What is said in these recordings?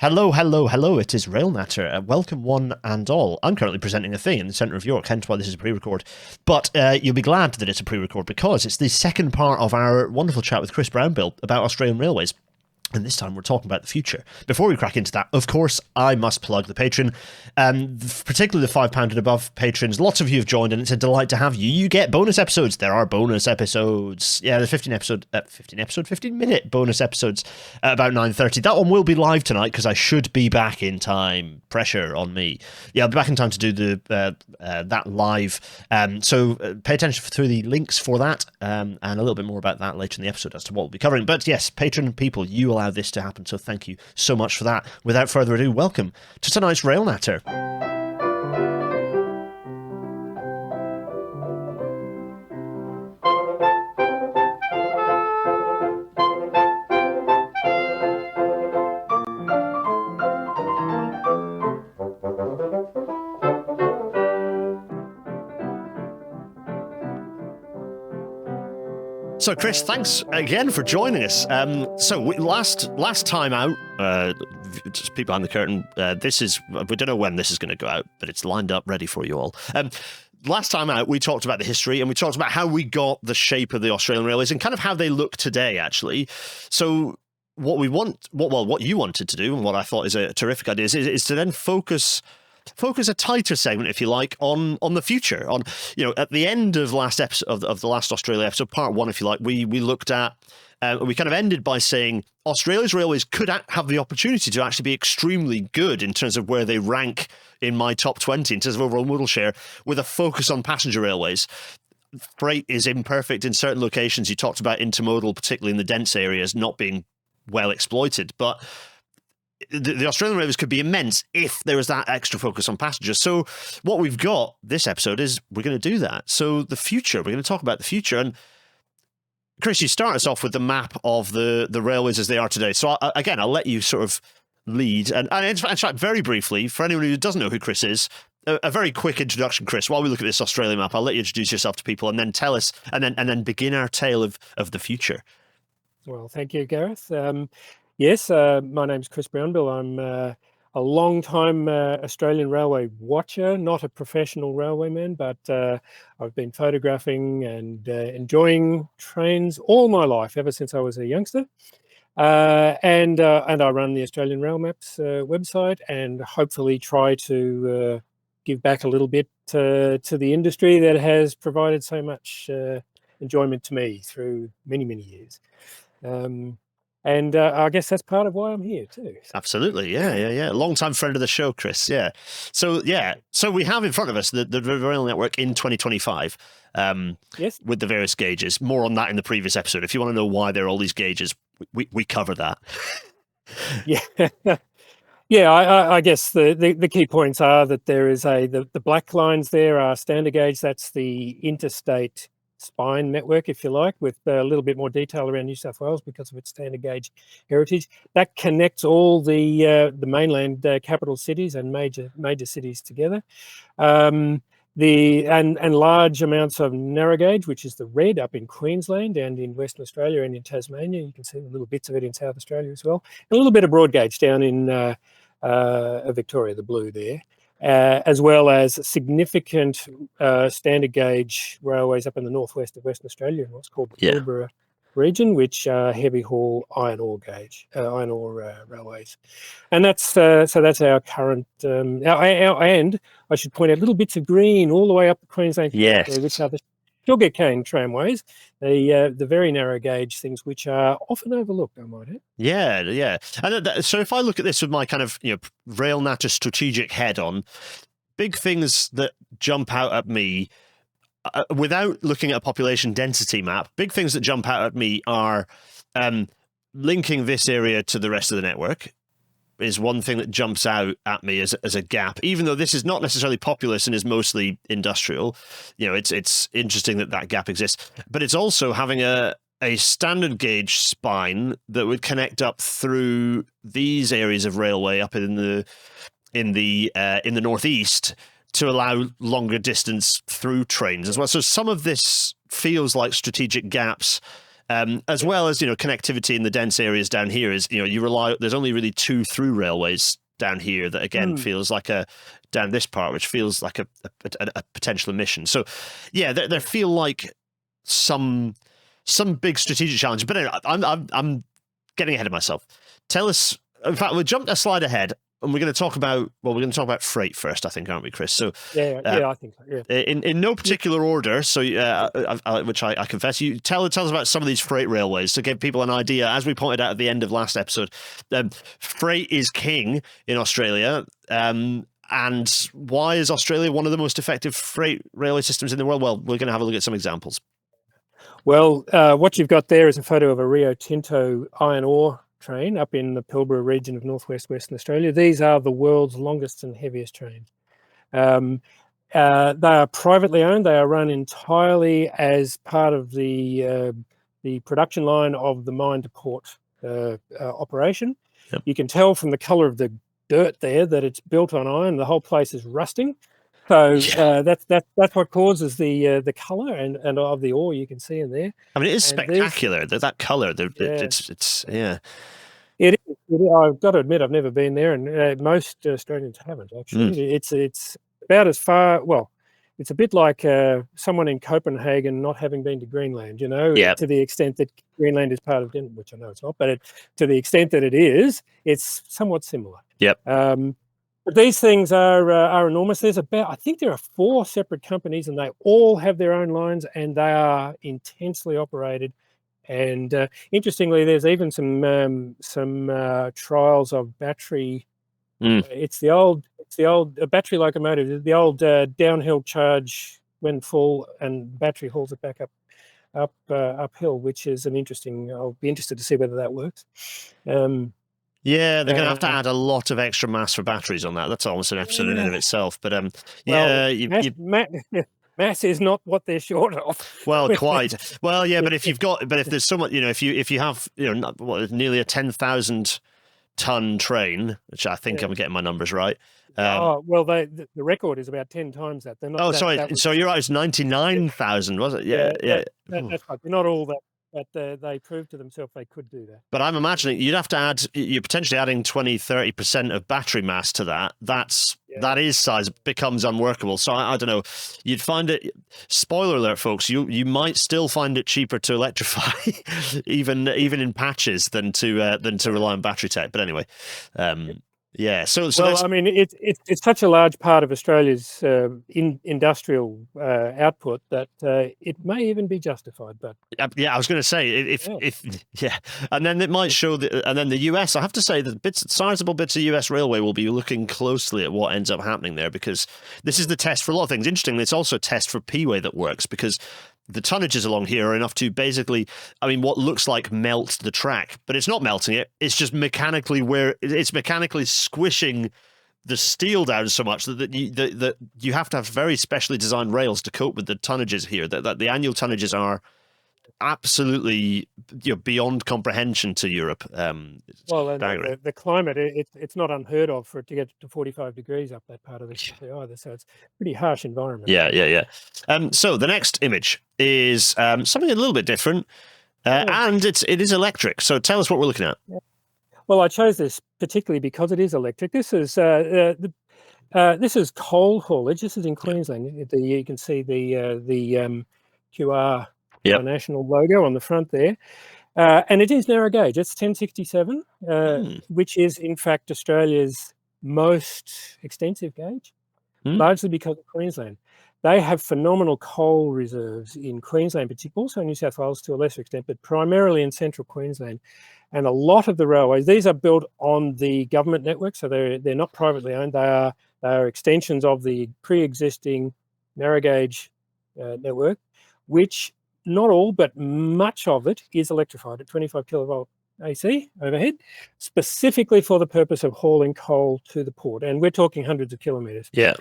Hello, hello, hello, it is Railnatter. Welcome one and all. I'm currently presenting a thing in the centre of York, hence why this is a pre-record. But you'll be glad that it's a pre-record because it's the second part of our wonderful chat with Chris Brownbill about Australian railways. And this time we're talking about the future. Before we crack into that, of course, I must plug the Patreon, particularly the £5 and above patrons. Lots of you have joined, and it's a delight to have you. You get bonus episodes. There are bonus episodes. Yeah, the 15-minute bonus episodes at about 9:30. That one will be live tonight because I should be back in time. Pressure on me. Yeah, I'll be back in time to do that live. So pay attention through the links for that, and a little bit more about that later in the episode as to what we'll be covering. But yes, Patreon people, you allow this to happen, so thank you so much for that. Without further ado, welcome to tonight's Railnatter. So, Chris, thanks again for joining us. Last time out, just peek behind the curtain, we don't know when this is going to go out, but it's lined up ready for you all. Last time out, we talked about the history and we talked about how we got the shape of the Australian railways and kind of how they look today, actually. So what you wanted to do, and what I thought is a terrific idea, is to then focus a tighter segment, if you like, on the future. On, at the end of last episode of the last Australia episode, part one, if you like, we looked at. We kind of ended by saying Australia's railways could have the opportunity to actually be extremely good in terms of where they rank in my top 20 in terms of overall modal share, with a focus on passenger railways. Freight is imperfect in certain locations. You talked about intermodal, particularly in the dense areas, not being well exploited, but the Australian railways could be immense if there was that extra focus on passengers. So what we've got this episode is we're going to do that. So the future, we're going to talk about the future. And Chris, you start us off with the map of the railways as they are today. So again, I'll let you sort of lead. And in fact, very briefly, for anyone who doesn't know who Chris is, a very quick introduction, Chris. While we look at this Australian map, I'll let you introduce yourself to people and then tell us, and then begin our tale of the future. Well, thank you, Gareth. Yes, my name's Chris Brownbill. I'm a long-time Australian railway watcher, not a professional railwayman, but I've been photographing and enjoying trains all my life, ever since I was a youngster. And I run the Australian Rail Maps website, and hopefully try to give back a little bit to the industry that has provided so much enjoyment to me through many, many years. And I guess that's part of why I'm here too. Absolutely, yeah. Long-time friend of the show, Chris. Yeah. So we have in front of us the rail network in 2025. Yes. With the various gauges. More on that in the previous episode. If you want to know why there are all these gauges, we cover that. Yeah. Yeah, I guess the key points are that there is the black lines there are standard gauge. That's the interstate spine network, if you like, with a little bit more detail around New South Wales because of its standard gauge heritage. That connects all the mainland capital cities and major cities together. And large amounts of narrow gauge, which is the red up in Queensland and in Western Australia and in Tasmania. You can see little bits of it in South Australia as well. And a little bit of broad gauge down in Victoria, the blue there. As well as significant standard gauge railways up in the northwest of Western Australia in what's called the Pilbara region, which are heavy haul iron ore railways, and that's our current. And I should point out little bits of green all the way up the Queensland, which are the sugarcane tramways, the very narrow gauge things, which are often overlooked, I might add. Yeah. And so if I look at this with my kind of Railnatter strategic head on, big things that jump out at me without looking at a population density map, big things that jump out at me are linking this area to the rest of the network. Is one thing that jumps out at me as a gap, even though this is not necessarily populous and is mostly industrial. It's interesting that gap exists, but it's also having a standard gauge spine that would connect up through these areas of railway up in the northeast to allow longer distance through trains as well. So some of this feels like strategic gaps as well as connectivity in the dense areas down here. Is there's only really 2 through railways down here that again feels like down this part, which feels like a potential emission. So yeah, there feel like some big strategic challenge. But anyway, I'm getting ahead of myself. Tell us. In fact, we'll jump a slide ahead, and we're going to talk about freight first, I think, aren't we, Chris? So yeah, I think so. Yeah. In no particular order. So which I confess, you tell us about some of these freight railways to give people an idea. As we pointed out at the end of last episode, freight is king in Australia. And why is Australia one of the most effective freight railway systems in the world? Well, we're going to have a look at some examples. Well, what you've got there is a photo of a Rio Tinto iron ore train up in the Pilbara region of northwest Western Australia. These are the world's longest and heaviest trains. They are privately owned. They are run entirely as part of the production line of the mine to port operation. Yep. You can tell from the colour of the dirt there that it's built on iron. The whole place is rusting. So that's what causes the colour and of the ore you can see in there. I mean, it is spectacular. That colour. It's yeah. It is. I've got to admit, I've never been there, and most Australians haven't actually. It's about as far. Well, it's a bit like someone in Copenhagen not having been to Greenland. To the extent that Greenland is part of Denmark, which I know it's not, but to the extent that it is, it's somewhat similar. Yep. But these things are enormous. I think there are 4 separate companies, and they all have their own lines, and they are intensely operated. And interestingly, there's even some trials of battery. It's the old battery locomotive, the old downhill charge when full, and battery hauls it back uphill, which is an interesting. I'll be interested to see whether that works. Yeah, they're going to have to add a lot of extra mass for batteries on that. That's almost an episode in and of itself. But mass is not what they're short of. Well, quite. Well, yeah, but if there's so much, if you have nearly a 10,000 ton train, which I think I'm getting my numbers right. The record is about 10 times that. They're not. So you're right. It's 99,000, was it? Yeah. That's right. They're not all that. But they proved to themselves they could do that. But I'm imagining you're potentially adding 20-30% of battery mass to that. That is size becomes unworkable. So I don't know. You'd find it. Spoiler alert, folks. You might still find it cheaper to electrify, even in patches, than to rely on battery tech. But anyway. Yeah. So I mean, it's such a large part of Australia's industrial output that it may even be justified. But I was going to say and then it might show that, and then the US. I have to say that sizable bits of US railway will be looking closely at what ends up happening there, because this is the test for a lot of things. Interestingly, it's also a test for P-way that works, because the tonnages along here are enough to basically, what looks like melt the track, but it's not melting it. It's just mechanically squishing the steel down so much that you have to have very specially designed rails to cope with the tonnages here. That the annual tonnages are absolutely beyond comprehension to Europe. The climate, it's not unheard of for it to get to 45 degrees up that part of the country either, so it's a pretty harsh environment. Yeah. So the next image is something a little bit different, and it is electric. So tell us what we're looking at. Yeah. Well, I chose this particularly because it is electric. This is coal haulage. This is in Queensland. You can see the QR national logo on the front there. And it is narrow gauge. It's 1067, which is, in fact, Australia's most extensive gauge, largely because of Queensland. They have phenomenal coal reserves in Queensland, particularly also in New South Wales to a lesser extent, but primarily in central Queensland. And a lot of the railways, these are built on the government network, so they're not privately owned. They are extensions of the pre-existing narrow gauge network, which not all, but much of it is electrified at 25 kilovolt AC overhead, specifically for the purpose of hauling coal to the port. And we're talking hundreds of kilometres. Yeah.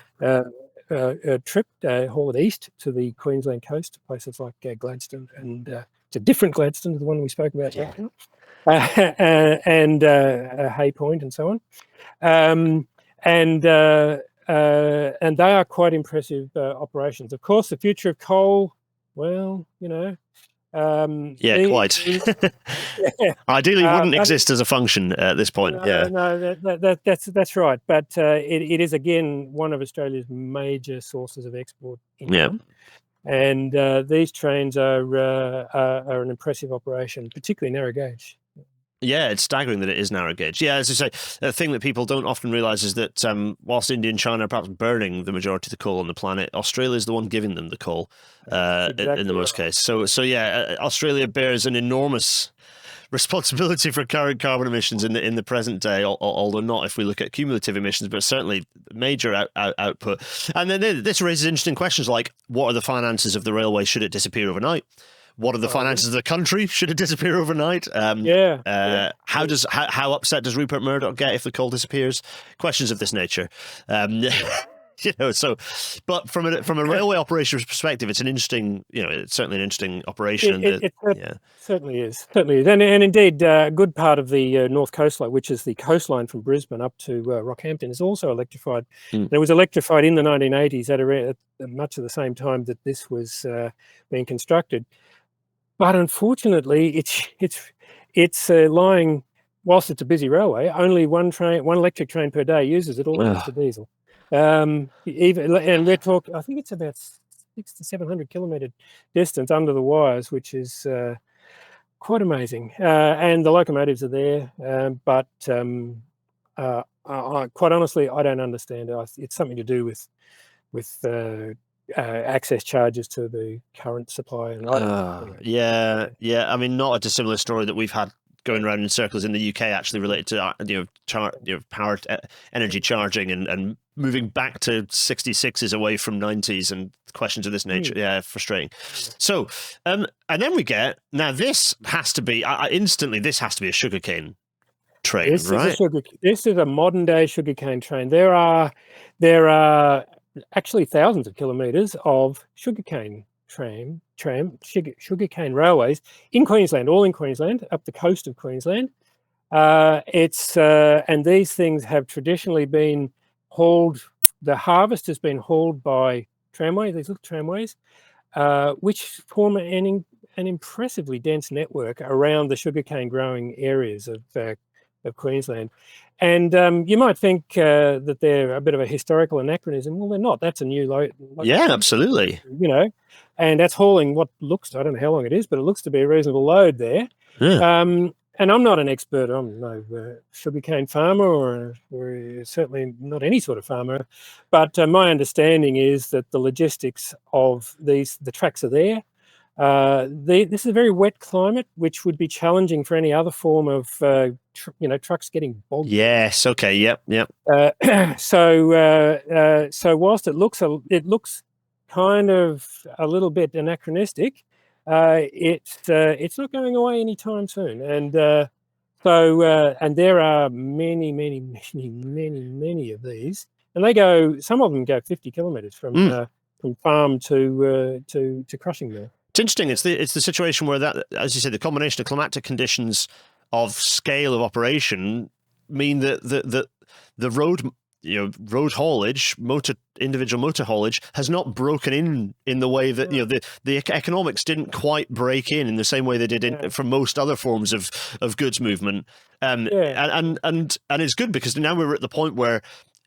Haul it east to the Queensland coast, places like Gladstone, and it's a different Gladstone to the one we spoke about and Hay Point and so on. And they are quite impressive operations. Of course, the future of coal, well, Quite. Yeah. Ideally, wouldn't exist as a function at this point. No, that's right. But it is again one of Australia's major sources of export income. And these trains are an impressive operation, particularly narrow gauge. Yeah, it's staggering that it is narrow gauge. Yeah, as I say, the thing that people don't often realise is that whilst India and China are perhaps burning the majority of the coal on the planet, Australia is the one giving them the coal in the most case. So Australia bears an enormous responsibility for current carbon emissions in the present day, although not if we look at cumulative emissions, but certainly major output. And then this raises interesting questions like, what are the finances of the railway should it disappear overnight? What are the finances of the country should it disappear overnight? How upset does Rupert Murdoch get if the coal disappears? Questions of this nature. But from a railway operator's perspective, it's an interesting, it's certainly an interesting operation. It certainly is. And indeed, a good part of the North Coastline, which is the coastline from Brisbane up to Rockhampton, is also electrified. It was electrified in the 1980s at much of the same time that this was being constructed. But unfortunately, it's lying, whilst it's a busy railway, only one electric train per day uses it, all goes to diesel. And we're talking, I think it's about 600 to 700 kilometre distance under the wires, which is quite amazing. And the locomotives are there, but quite honestly, I don't understand it. It's something to do with access charges to the current supply. And I mean, not a dissimilar story that we've had going around in circles in the UK, actually related to power energy charging and moving back to 66s away from 90s and questions of this nature. Yeah, frustrating. So, and then we get, now this has to be instantly. This has to be a sugarcane train, right? This is a modern day sugarcane train. There are actually thousands of kilometres of sugarcane sugarcane railways in Queensland, all in Queensland, up the coast of Queensland. And these things have traditionally been hauled. The harvest has been hauled by tramway, these little tramways, which form an impressively dense network around the sugarcane growing areas of Queensland. And you might think that they're a bit of a historical anachronism. Well, they're not. That's a new absolutely. And that's hauling what looks, I don't know how long it is, but it looks to be a reasonable load there. Yeah. And I'm not an expert. I'm no sugarcane farmer or certainly not any sort of farmer. But my understanding is that the logistics of the tracks are there. This is a very wet climate, which would be challenging for any other form of, trucks getting bogged. Yes. Okay. Yep. So whilst it looks kind of a little bit anachronistic, it's not going away anytime soon. And and there are many of these, and some of them go 50 kilometres from farm to crushing mill. It's interesting. It's the situation where that, as you said, the combination of climatic conditions of scale of operation mean that the road haulage, individual motor haulage, has not broken in the way that the economics didn't quite break in the same way they did for most other forms of goods movement. And it's good because now we're at the point where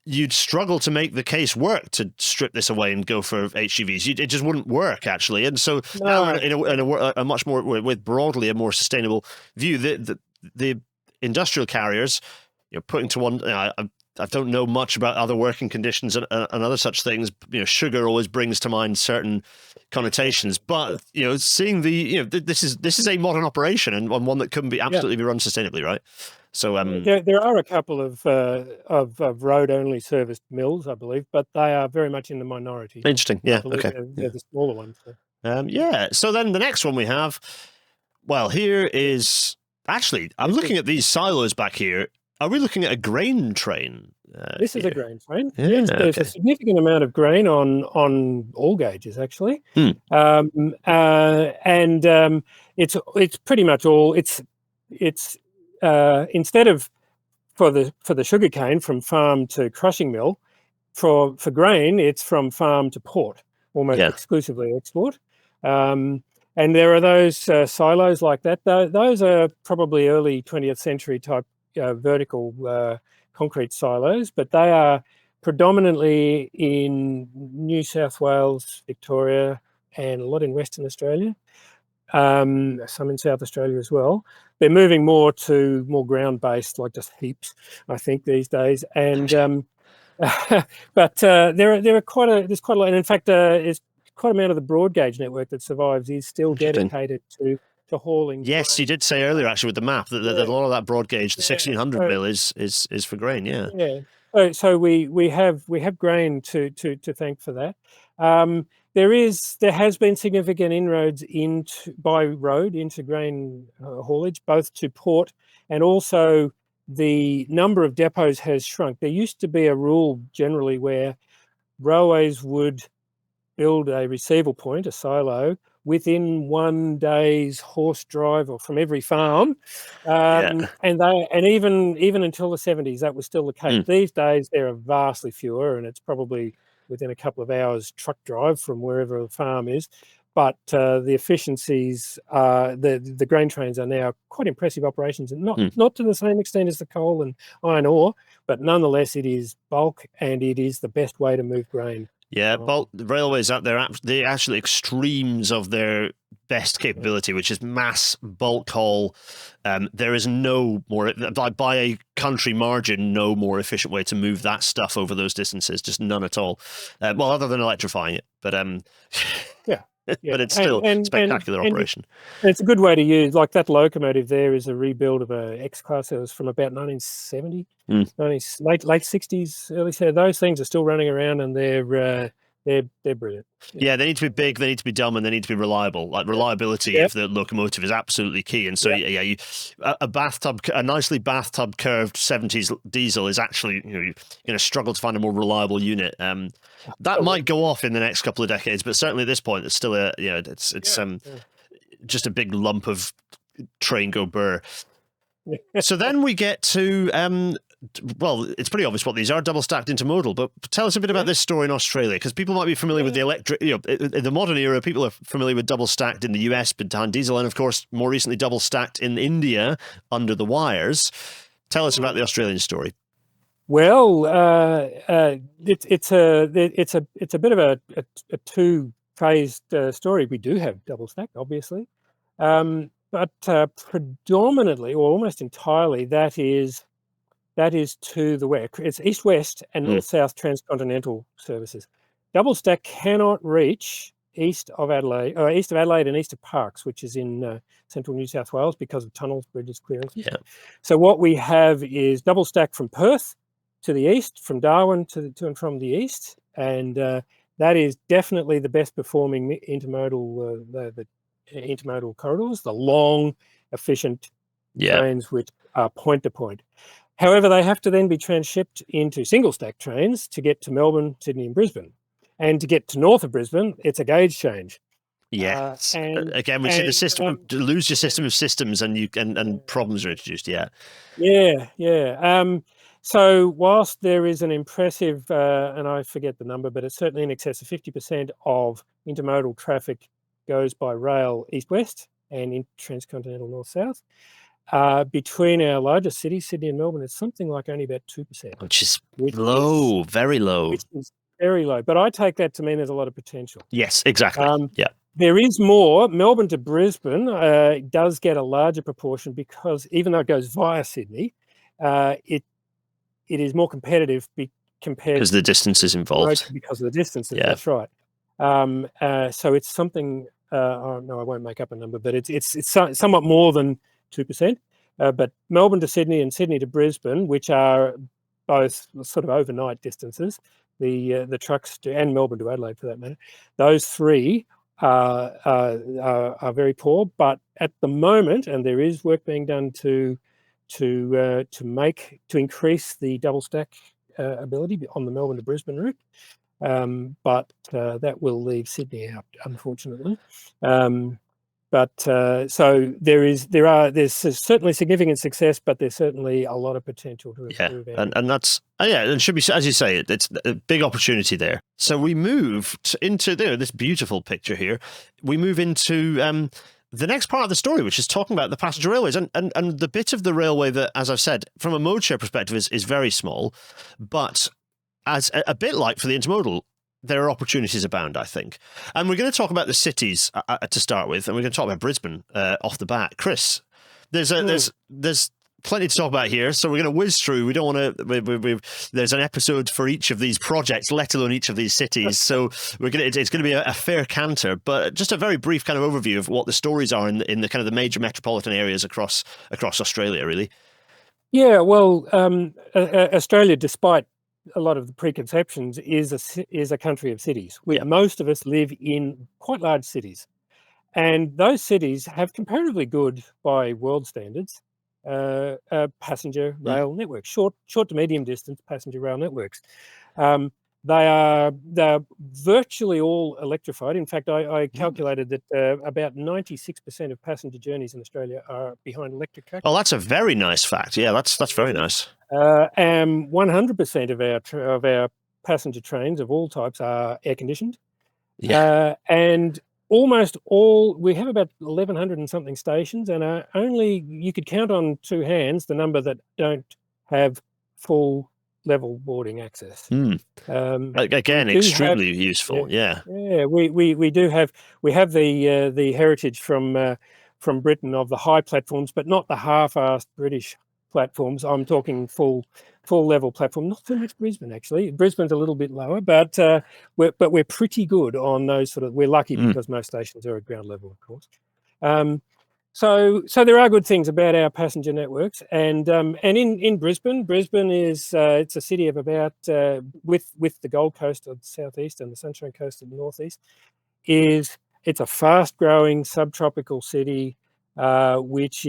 you'd struggle to make the case work to strip this away and go for HGVs. It just wouldn't work, actually. And so now we're in a much more, with broadly a more sustainable view. The industrial carriers, putting to one, I don't know much about other working conditions and other such things. Sugar always brings to mind certain connotations, but seeing this is a modern operation and one that couldn't be absolutely be run sustainably, right? So there are a couple of road-only serviced mills, I believe, but they are very much in the minority. Interesting, yeah. Okay, they're the smaller ones. So. So then the next one we have, well, here is actually I'm looking at these silos back here. Are we looking at a grain train? This is a grain train. Yes, there's a significant amount of grain on all gauges, actually, and it's pretty much all. It's instead of for the sugarcane from farm to crushing mill, for grain it's from farm to port, almost exclusively export. And there are those silos like that. Those are probably early 20th century type vertical concrete silos, but they are predominantly in New South Wales, Victoria, and a lot in Western Australia. Some in South Australia as well. They're moving more to more ground-based, like just heaps, I think, these days. And but there's quite a lot. And in fact, it's quite a amount of the broad gauge network that survives is still dedicated to hauling. Yes, you did say earlier actually with the map that a lot of that broad gauge, the 1600 mil, is for grain. Yeah. Yeah. So we have grain to thank for that. There has been significant inroads by road into grain haulage, both to port and also the number of depots has shrunk. There used to be a rule generally where railways would build a receival point, a silo, within 1 day's horse drive or from every farm. And even until the 70s, that was still the case. These days, there are vastly fewer, and it's probably within a couple of hours truck drive from wherever the farm is. But the efficiencies, the grain trains are now quite impressive operations, and not to the same extent as the coal and iron ore, but nonetheless, it is bulk and it is the best way to move grain. Yeah, bulk railways out there, they're actually extremes of their best capability, which is mass bulk haul. There is no more, by a country margin, no more efficient way to move that stuff over those distances. Just none at all. Well, other than electrifying it, but yeah. But it's still a spectacular operation. And it's a good way to use, like that locomotive there is a rebuild of a X-Class. It was from about 1970, late 60s, early 70s. Those things are still running around, and they're brilliant. Yeah, they need to be big, they need to be dumb, and they need to be reliable. Like reliability of the locomotive is absolutely key. And so a nicely bathtub curved 70s diesel is actually you're going to struggle to find a more reliable unit. That might go off in the next couple of decades, but certainly at this point, it's still just a big lump of train go burr. So then we get to well, it's pretty obvious what these are, double stacked intermodal, but tell us a bit about this story in Australia, because people might be familiar with the electric, in the modern era, people are familiar with double stacked in the US, behind diesel, and of course, more recently, double stacked in India under the wires. Tell us about the Australian story. Well, it's a bit of a two-phased story. We do have double stacked, obviously, but predominantly, or almost entirely, that is to the west. It's east-west and north-south transcontinental services. Double stack cannot reach east of Adelaide and east of Parkes, which is in central New South Wales, because of tunnels, bridges, clearances. Yeah. So what we have is double stack from Perth to the east, from Darwin to and from the east, and that is definitely the best performing intermodal the intermodal corridors, the long, efficient trains which are point to point. However, they have to then be transshipped into single stack trains to get to Melbourne, Sydney, and Brisbane. And to get to north of Brisbane, it's a gauge change. Yes. Again, we see the system, lose your system of systems, and problems are introduced. Yeah. So whilst there is an impressive, and I forget the number, but it's certainly in excess of 50% of intermodal traffic goes by rail east-west and in transcontinental north-south. Between our largest cities, Sydney and Melbourne, it's something like only about 2%. Which is low, very low. Which is very low. But I take that to mean there's a lot of potential. Yes, exactly. There is more. Melbourne to Brisbane does get a larger proportion, because even though it goes via Sydney, it is more competitive compared because the distance is involved. Because of the distances, that's right. So it's something. No, I won't make up a number, but it's somewhat more than 2%. But Melbourne to Sydney and Sydney to Brisbane, which are both sort of overnight distances, the trucks and Melbourne to Adelaide for that matter, those three are very poor. But at the moment, and there is work being done to increase the double stack ability on the Melbourne to Brisbane route, but that will leave Sydney out, unfortunately. So there's certainly significant success, but there's certainly a lot of potential to improve. And that's Yeah, it should be, as you say, it's a big opportunity there. So we move into this beautiful picture here. We move into the next part of the story, which is talking about the passenger railways, and the bit of the railway that, as I've said, from a mode share perspective is very small, but as a bit like for the intermodal, there are opportunities abound, I think. And we're going to talk about the cities to start with, and we're going to talk about Brisbane off the bat. Chris, there's plenty to talk about here, so we're going to whiz through. We don't want to. There's an episode for each of these projects, let alone each of these cities. So it's going to be a fair canter, but just a very brief kind of overview of what the stories are in the kind of the major metropolitan areas across Australia, really. Yeah, well, Australia, despite a lot of the preconceptions, is a country of cities. Most of us live in quite large cities, and those cities have comparatively good, by world standards, passenger rail networks, short to medium distance passenger rail networks. They're virtually all electrified. In fact, I calculated that about 96% of passenger journeys in Australia are behind electric tracks. Oh, that's a very nice fact. Yeah, that's very nice. 100% of our passenger trains of all types are air conditioned. Yeah, and almost all, we have about 1,100 and something stations, and only you could count on two hands the number that don't have full level boarding access. Again, extremely useful. Yeah. We have the heritage from Britain of the high platforms, but not the half-assed British platforms. I'm talking full level platform. Not so much Brisbane, actually. Brisbane's a little bit lower, but we're pretty good on those sort of. We're lucky because most stations are at ground level, of course. So there are good things about our passenger networks, and in Brisbane is it's a city of about with the Gold Coast of the southeast and the Sunshine Coast of the northeast. It's a fast-growing subtropical city, which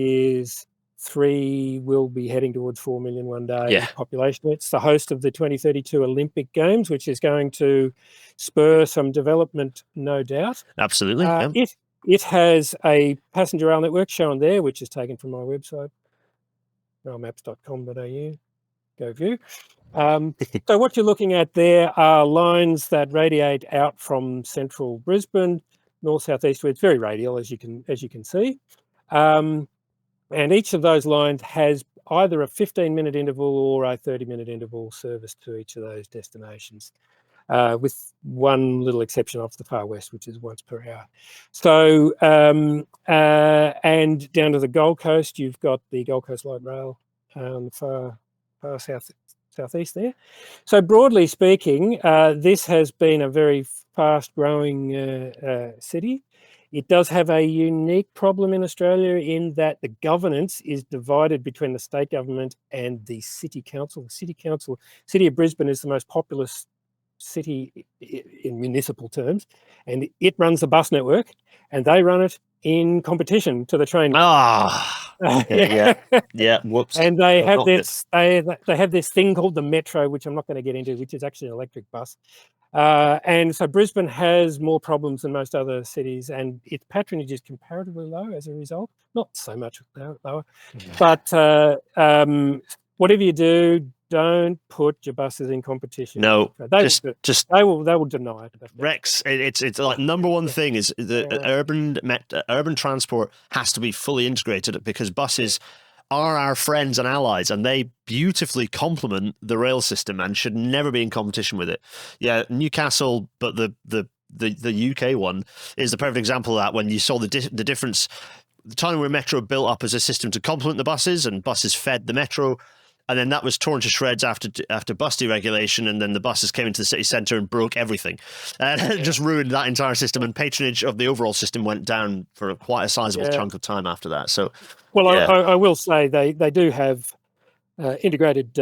will be heading towards 4 million one day population. It's the host of the 2032 Olympic Games, which is going to spur some development, no doubt. Absolutely. It has a passenger rail network shown there, which is taken from my website, railmaps.com.au. Go view. So what you're looking at there are lines that radiate out from central Brisbane, north, south, east. It's very radial, as you can see. And each of those lines has either a 15-minute interval or a 30-minute interval service to each of those destinations, with one little exception off the far west, which is once per hour. So, and down to the Gold Coast, you've got the Gold Coast Light Rail on the far southeast there. So broadly speaking, this has been a very fast-growing city. It does have a unique problem in Australia in that the governance is divided between the state government and the city council. The city of Brisbane is the most populous city in municipal terms, and it runs the bus network, and they run it in competition to the train. Whoops. And they have they have this thing called the Metro, which I'm not going to get into, which is actually an electric bus. And so Brisbane has more problems than most other cities, and its patronage is comparatively low as a result. Not so much lower, but whatever you do, don't put your buses in competition. No, they will deny it. Rex, it's like number one thing is the urban transport has to be fully integrated, because buses are our friends and allies, and they beautifully complement the rail system and should never be in competition with it. Yeah, Newcastle, but the UK one is the perfect example of that. When you saw the difference, the time where Metro built up as a system to complement the buses, and buses fed the Metro, and then that was torn to shreds after bus deregulation, and then the buses came into the city centre and broke everything, and just ruined that entire system, and patronage of the overall system went down for quite a sizable chunk of time after that. So, I will say they do have integrated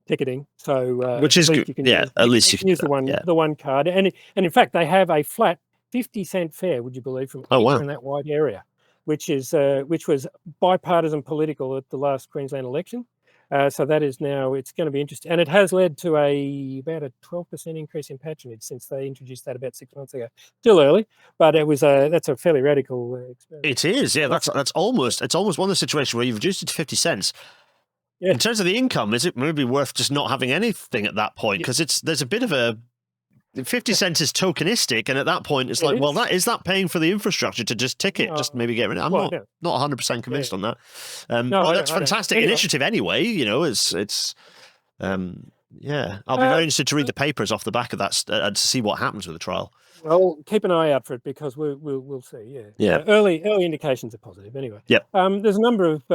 ticketing, so which is good. At least you can use the one card, and in fact they have a flat 50-cent fare. Would you believe, from in that wide area, which was bipartisan political at the last Queensland election. So that is now, it's going to be interesting. And it has led to about a 12% increase in patronage since they introduced that about 6 months ago. Still early, but that's a fairly radical experiment. It is, yeah. It's almost one of the situations where you've reduced it to 50 cents. Yeah. In terms of the income, is it maybe worth just not having anything at that point? Because there's a bit of a 50 cents is tokenistic, and at that point, it's like, well, is that paying for the infrastructure to just tick it, just maybe get rid of it? I'm not 100% convinced on that. No, that's fantastic initiative anyway. It's yeah. I'll be very interested to read the papers off the back of that and to see what happens with the trial. Well, keep an eye out for it because we'll see. Yeah. Early indications are positive. Anyway. Yep. There's a number of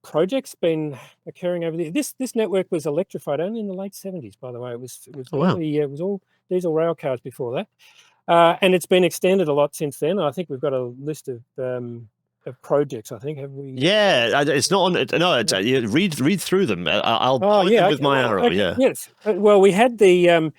projects been occurring over there. This network was electrified only in the late 70s. By the way, it was it was all diesel rail cars before that, and it's been extended a lot since then. I think we've got a list of projects. I think have we? Yeah, it's not on. No, it's, read through them. I'll point them with my arrow. Yeah. Yes. Well, we had the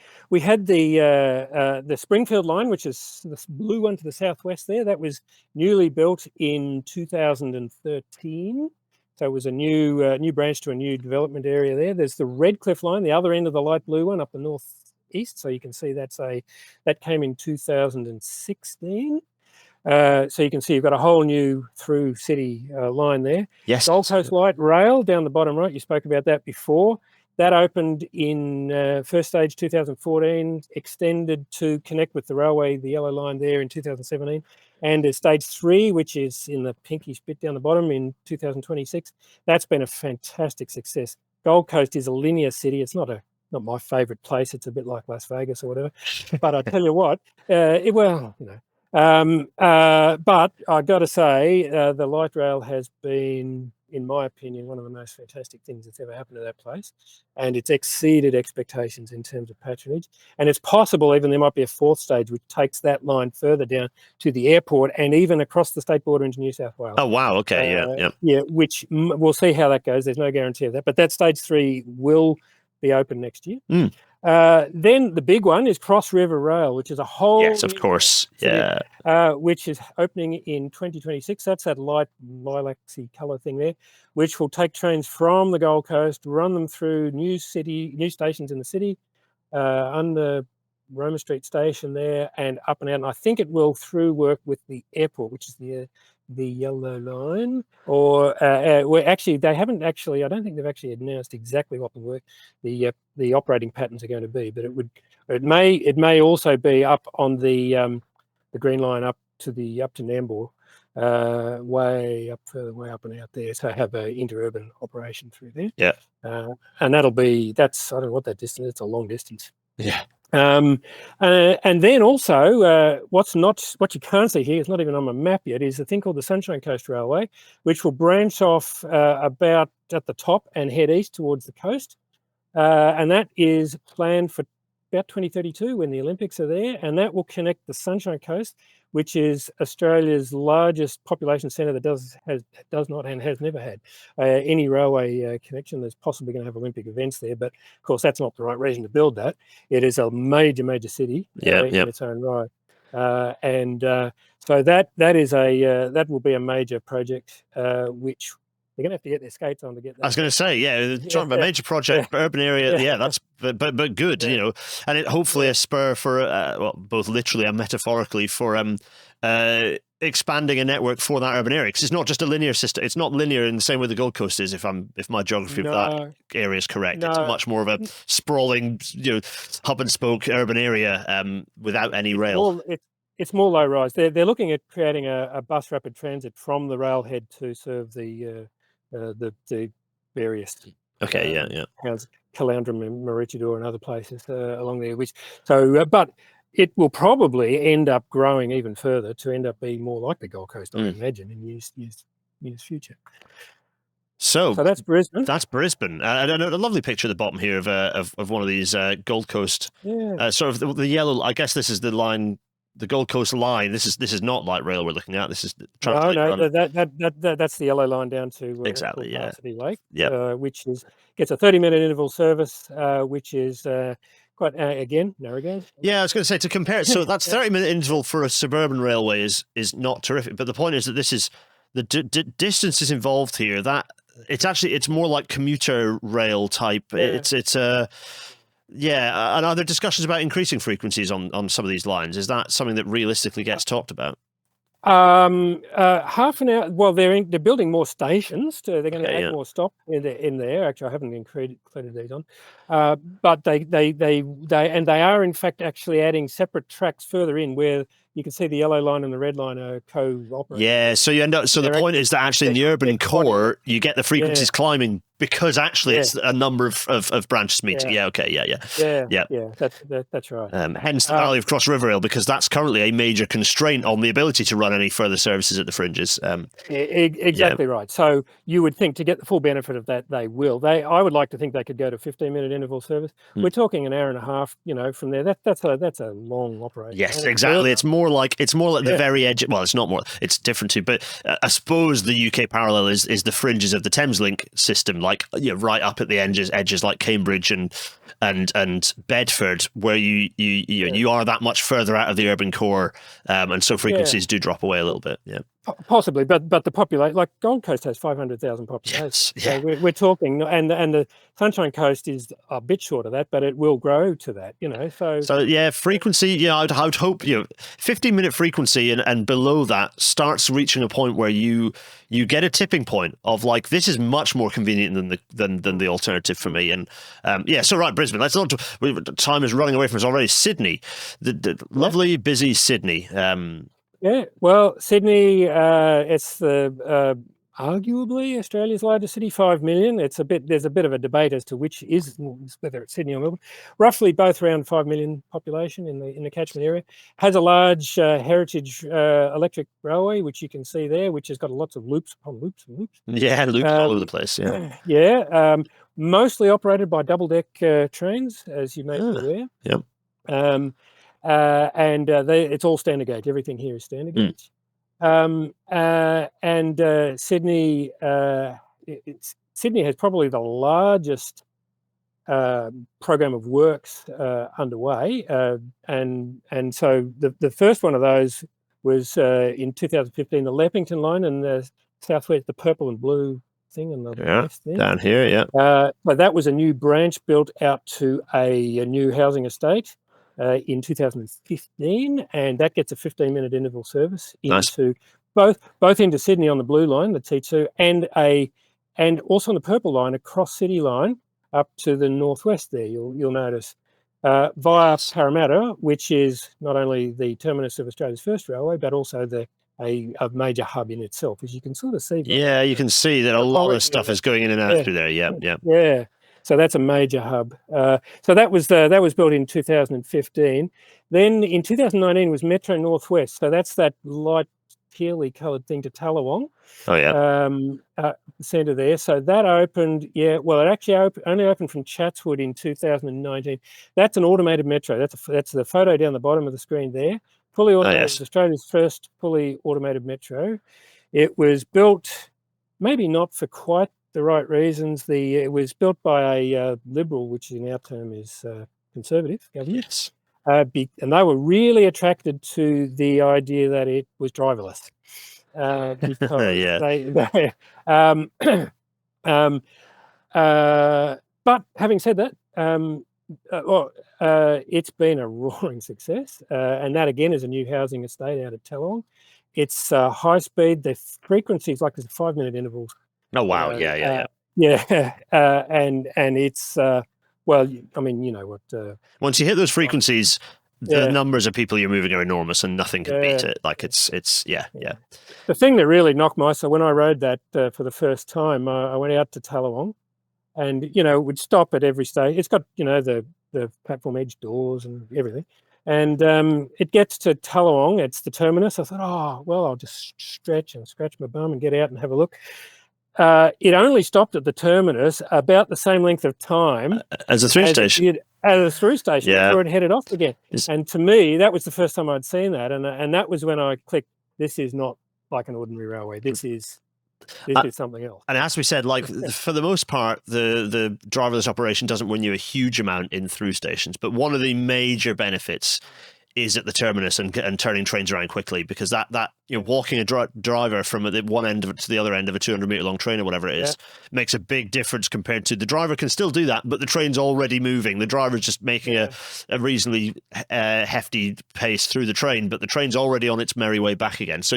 Springfield line, which is the blue one to the southwest there. That was newly built in 2013. So it was a new branch to a new development area there. There's the Redcliffe line, the other end of the light blue one up the northeast. So you can see that came in 2016. So you can see you've got a whole new through city line there. Yes. Gold Coast Light Rail down the bottom right. You spoke about that before. That opened in first stage 2014, extended to connect with the railway, the yellow line there in 2017, and stage 3, which is in the pinkish bit down the bottom in 2026. That's been a fantastic success. Gold Coast is a linear city. It's not my favourite place. It's a bit like Las Vegas or whatever. But I tell you what, but I've got to say, the light rail has been, in my opinion, one of the most fantastic things that's ever happened to that place, and it's exceeded expectations in terms of patronage. And it's possible even there might be a fourth stage which takes that line further down to the airport and even across the state border into New South Wales. Oh wow! Okay, yeah. Which we'll see how that goes. There's no guarantee of that, but that stage 3 will be open next year. Then the big one is Cross River Rail, which is a whole of course, city, which is opening in 2026. That's that light lilac-y colour thing there, which will take trains from the Gold Coast, run them through new stations in the city, under Roma Street Station there, and up and out. And I think it will through work with the airport, which is the yellow line, or well, actually they haven't actually. I don't think they've actually announced exactly what the operating patterns are going to be. But it may also be up on the green line up to Nambour, way up and out there. So have an interurban operation through there. Yeah, and I don't know what that distance is. It's a long distance. Yeah. And then also what you can't see here, it's not even on my map yet, is a thing called the Sunshine Coast Railway, which will branch off about at the top and head east towards the coast, and that is planned for about 2032 when the Olympics are there, and that will connect the Sunshine Coast, which is Australia's largest population centre that does not and has never had any railway connection. There's possibly going to have Olympic events there, but of course that's not the right reason to build that. It is a major city in its own right, so that will be a major project, which they're going to have to get their skates on to get that. I was going to say, talking about major project, urban area, that's but good, and it hopefully a spur for both literally and metaphorically for expanding a network for that urban area, because it's not just a linear system. It's not linear in the same way the Gold Coast is. If my geography of that area is correct, it's much more of a sprawling, hub and spoke urban area without any rail. It's more low rise. They're looking at creating a bus rapid transit from the railhead to serve the various towns, Caloundra and Maroochydore and other places along there. But it will probably end up growing even further to end up being more like the Gold Coast, I imagine, in years future. So that's Brisbane. That's Brisbane. And a lovely picture at the bottom here of one of these Gold Coast. Yeah. Sort of the yellow. I guess this is the line. The Gold Coast line. This is not light rail we're looking at. This is that's the yellow line down to exactly City Lake. Yeah, which gets a 30-minute interval service, which is quite again narrow gauge. Yeah, I was going to say to compare it. So that's 30-minute interval for a suburban railway is not terrific. But the point is that this is the distances involved here. That it's more like commuter rail type. Yeah. And are there discussions about increasing frequencies on some of these lines? Is that something that realistically gets talked about? Half an hour. Well, they're building more stations. They're going to add more stop in there. Actually, I haven't included these on, but they are in fact actually adding separate tracks further in where you can see the yellow line and the red line are co-operating. Yeah, so you end up. So the point is that actually in the urban core, you get the frequencies climbing because actually it's a number of branches meeting. Yeah. Okay. Yeah. That's right. Hence the Valley of Cross River Rail, because that's currently a major constraint on the ability to run any further services at the fringes. Exactly right. So you would think to get the full benefit of that, they will. I would like to think they could go to 15-minute interval service. We're talking an hour and a half. From there. That's a long operation. Yes, exactly. It's more like the very edge. Well, it's not more. It's different too. But I suppose the UK parallel is the fringes of the Thameslink system, like right up at the edges like Cambridge and Bedford, where you are that much further out of the urban core, and so frequencies do drop away a little bit. Yeah. Possibly, but the population, like Gold Coast has 500,000 population. Yes, so we're talking, and the Sunshine Coast is a bit short of that, but it will grow to that, So yeah, frequency. I'd hope 15-minute frequency and below that starts reaching a point where you get a tipping point of like, this is much more convenient than the alternative for me. And so right, Brisbane. Let's not. Time is running away from us already. Sydney, the lovely busy Sydney. Yeah, well, Sydney, it's the arguably Australia's largest city, 5 million. There's a bit of a debate as to whether it's Sydney or Melbourne. Roughly both around 5 million population in the catchment area. Has a large heritage electric railway, which you can see there, which has got lots of loops upon loops and loops. Yeah, loops all over the place. Yeah. Yeah, mostly operated by double-deck trains, as you may be aware. Yep. It's all standard gauge. Everything here is standard gauge. Sydney, Sydney has probably the largest program of works underway, and so the first one of those was in 2015, the Leppington line and the southwest, the purple and blue thing and the west there. Down here, but that was a new branch built out to a new housing estate. In 2015, and that gets a 15-minute interval service into both into Sydney on the blue line, the T2, and also on the purple line, a cross city line up to the northwest there. You'll notice via Parramatta, which is not only the terminus of Australia's first railway, but also a major hub in itself, as you can sort of see. Yeah, you can see that a lot of stuff is going in and out through there. Yeah. So that's a major hub. So that was built in 2015. Then in 2019 was Metro Northwest. So that's that light tealy coloured thing to Tallawong. Oh yeah. Centre there. So that opened. Yeah. Well, it actually only opened from Chatswood in 2019. That's an automated metro. That's the photo down the bottom of the screen there. Fully automated. Yes. Australia's first fully automated metro. It was built, maybe not for quite the right reasons. It was built by a Liberal, which in our term is Conservative government. Yes. And they were really attracted to the idea that it was driverless. Because but having said that, it's been a roaring success. And that again is a new housing estate out at Tallawong. It's high speed. The frequencies, like there's a 5-minute intervals. Oh wow! Yeah. And it's well, I mean, you know what? Once you hit those frequencies, the numbers of people you're moving are enormous, and nothing can beat it. Like it's yeah. The thing that really knocked my, so when I rode that for the first time, I went out to Tallawong, and would stop at every station. It's got the platform edge doors and everything. And it gets to Tallawong, it's the terminus. I thought, oh, well, I'll just stretch and scratch my bum and get out and have a look. It only stopped at the terminus about the same length of time as a through station. As a through station, before it headed off again. And to me, that was the first time I'd seen that, and that was when I clicked. This is not like an ordinary railway. This is something else. And as we said, like for the most part, the driverless operation doesn't win you a huge amount in through stations. But one of the major benefits is at the terminus and turning trains around quickly, because that walking a driver from the one end of it to the other end of a 200-meter long train or whatever it is makes a big difference compared to the driver can still do that, but the train's already moving. The driver's just making a reasonably hefty pace through the train, but the train's already on its merry way back again. So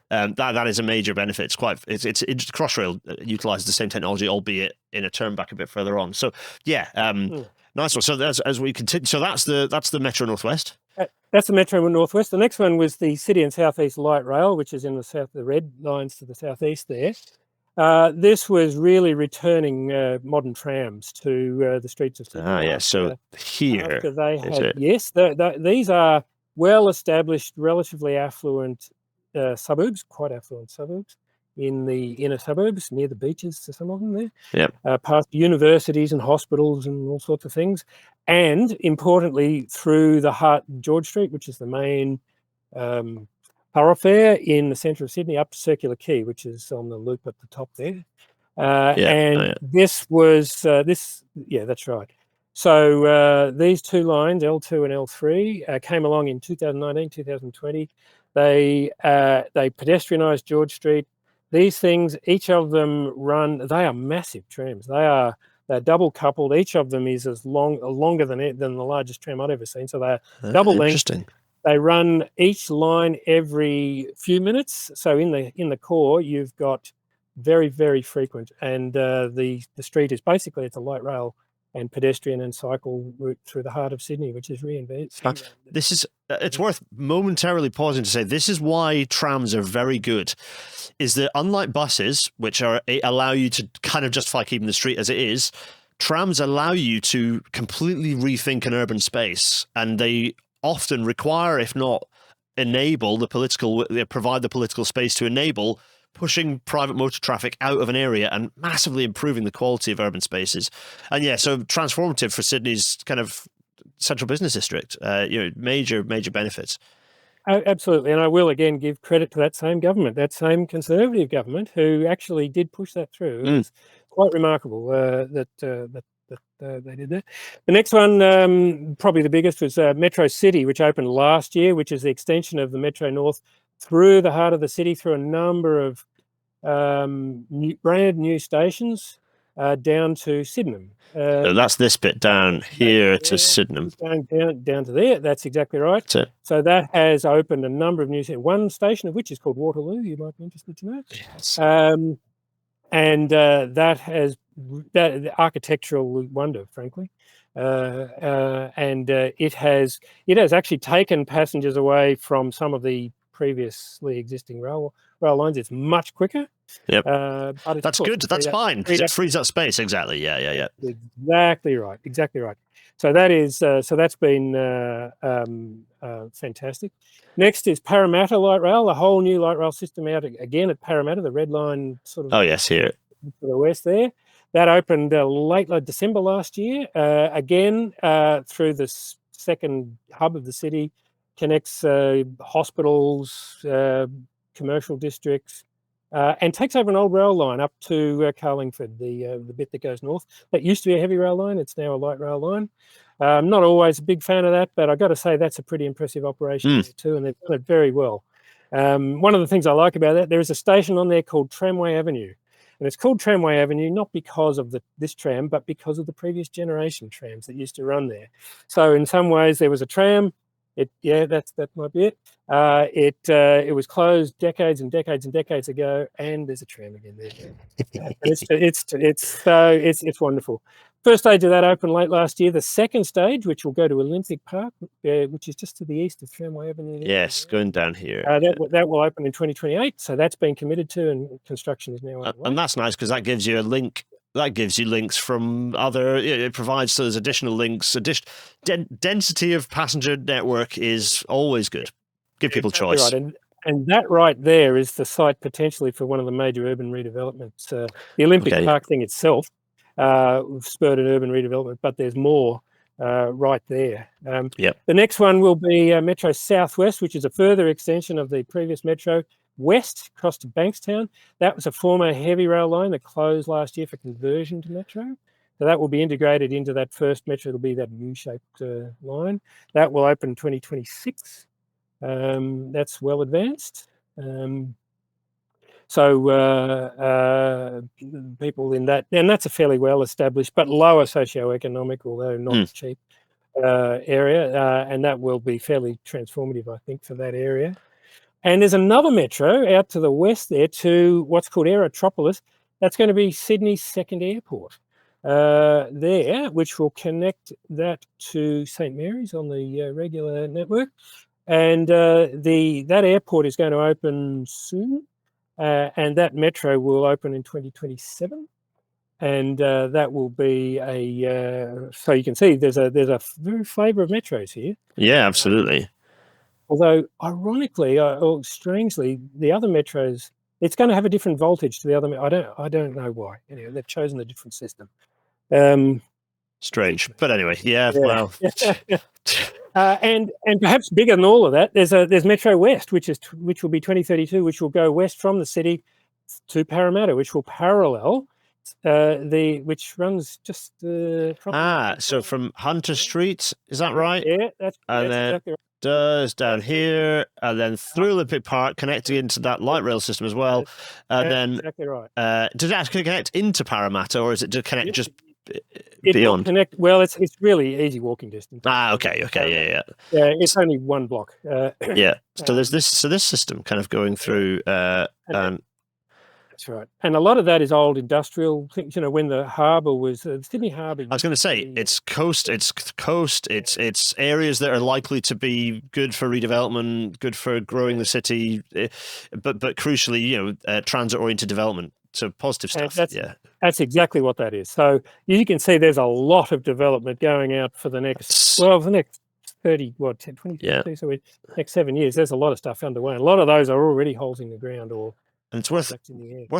that is a major benefit. It's Crossrail utilizes the same technology, albeit in a turn back a bit further on. So nice one. So as we continue, so that's the Metro Northwest. That's the Metro Northwest. The next one was the City and Southeast Light Rail, which is in the south, the red lines to the southeast there. This was really returning modern trams to the streets of Sydney. So here they had, these are well-established, relatively affluent suburbs, quite affluent suburbs, in the inner suburbs, near the beaches to some of them there. Yep. Past universities and hospitals and all sorts of things. And importantly, through the heart George Street, which is the main thoroughfare in the centre of Sydney, up to Circular Quay, which is on the loop at the top there. This was, that's right. So these two lines, L2 and L3, came along in 2019, 2020. They pedestrianised George Street. These things, each of them they are massive trams. They're double coupled. Each of them is longer than the largest tram I've ever seen. So they're double length. Interesting. They run each line every few minutes. So in the core, you've got very, very frequent. And the street is basically, it's a light rail and pedestrian and cycle route through the heart of Sydney, which is reinvented. This is, it's worth momentarily pausing to say, this is why trams are very good, is that unlike buses, which allow you to kind of justify keeping the street as it is, trams allow you to completely rethink an urban space, and they often require, if not enable, provide the political space to enable pushing private motor traffic out of an area and massively improving the quality of urban spaces. And so transformative for Sydney's kind of central business district. Major benefits. Absolutely. And I will again give credit to that same government, that same Conservative government, who actually did push that through. It was quite remarkable that they did that. The next one, probably the biggest, was Metro City, which opened last year, which is the extension of the Metro North through the heart of the city, through a number of brand new stations down to Sydenham. So that's this bit down here to Sydenham. Down to there. That's exactly right. That's it. So that has opened a number of new stations. One station of which is called Waterloo. You might be interested to know. Yes. And that has the architectural wonder, frankly. And it has actually taken passengers away from some of the previously existing rail lines. It's much quicker. Yep. That's good. That's fine, because it frees up space. Exactly. Yeah. Exactly right. So that is that's been fantastic. Next is Parramatta Light Rail, a whole new light rail system out again at Parramatta, the red line sort of. Oh yes, here to the west there. That opened late December last year. Again, through the second hub of the city, connects hospitals, commercial districts, and takes over an old rail line up to Carlingford, the bit that goes north. That used to be a heavy rail line. It's now a light rail line. I'm not always a big fan of that, but I've got to say that's a pretty impressive operation there too, and they've done it very well. One of the things I like about that, there is a station on there called Tramway Avenue. And it's called Tramway Avenue not because of this tram, but because of the previous generation trams that used to run there. So in some ways, there was a tram. That might be it. It was closed decades and decades and decades ago, and there's a tram again there. It's wonderful. First stage of that opened late last year. The second stage, which will go to Olympic Park, which is just to the east of Tramway Avenue. Yes, going down here. That will open in 2028. So that's been committed to, and construction is now underway. And that's nice because that gives you a link. That gives you links from other. It provides those additional links. Density of passenger network is always good. Give people choice. Right. And that right there is the site potentially for one of the major urban redevelopments. The Olympic Park thing itself spurred an urban redevelopment, but there's more right there. The next one will be Metro Southwest, which is a further extension of the previous Metro West across to Bankstown. That was a former heavy rail line that closed last year for conversion to Metro. So that will be integrated into that first metro. It'll be that U-shaped line. That will open 2026. That's well advanced. So people in that, and that's a fairly well established but lower socioeconomic, although not cheap, area, and that will be fairly transformative, I think, for that area. And there's another metro out to the west there to what's called Aerotropolis. That's going to be Sydney's second airport there, which will connect that to St Mary's on the regular network. And that airport is going to open soon, and that metro will open in 2027. And that will be so you can see there's a very flavour of metros here. Yeah, absolutely. Although, ironically or strangely, the other metros, it's going to have a different voltage to the other. I don't know why. Anyway, they've chosen a different system. Strange, but anyway, yeah. Well, and perhaps bigger than all of that, there's Metro West, which will be 2032, which will go west from the city to Parramatta, which will parallel which runs just so from Hunter Street, is that right? Yeah, that's exactly right. Does down here, and then through Olympic Park, connecting into that light rail system as well. And then exactly right. Does it actually connect into Parramatta, or is it to connect just it beyond? Will connect. Well, it's really easy walking distance. Okay, yeah. It's only one block. Yeah. So there's this system kind of going through, and that's right. And a lot of that is old industrial things. When the harbour was Sydney Harbour. I was going to say it's coast. It's areas that are likely to be good for redevelopment, good for growing the city, but crucially, transit-oriented development. So positive stuff. That's exactly what that is. So you can see there's a lot of development going out for the next 30, 20, so next 7 years. There's a lot of stuff underway. A lot of those are already holding the ground or. And it's worth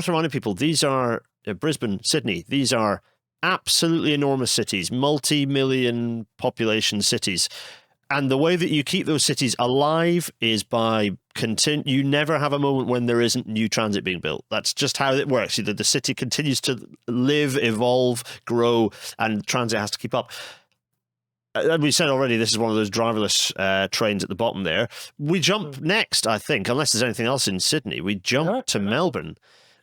reminding people, these are Brisbane, Sydney. These are absolutely enormous cities, multi-million population cities. And the way that you keep those cities alive is by you never have a moment when there isn't new transit being built. That's just how it works. Either the city continues to live, evolve, grow, and transit has to keep up. And we said already, this is one of those driverless trains at the bottom there. We jump next, I think, unless there's anything else in Sydney. We jump to Melbourne.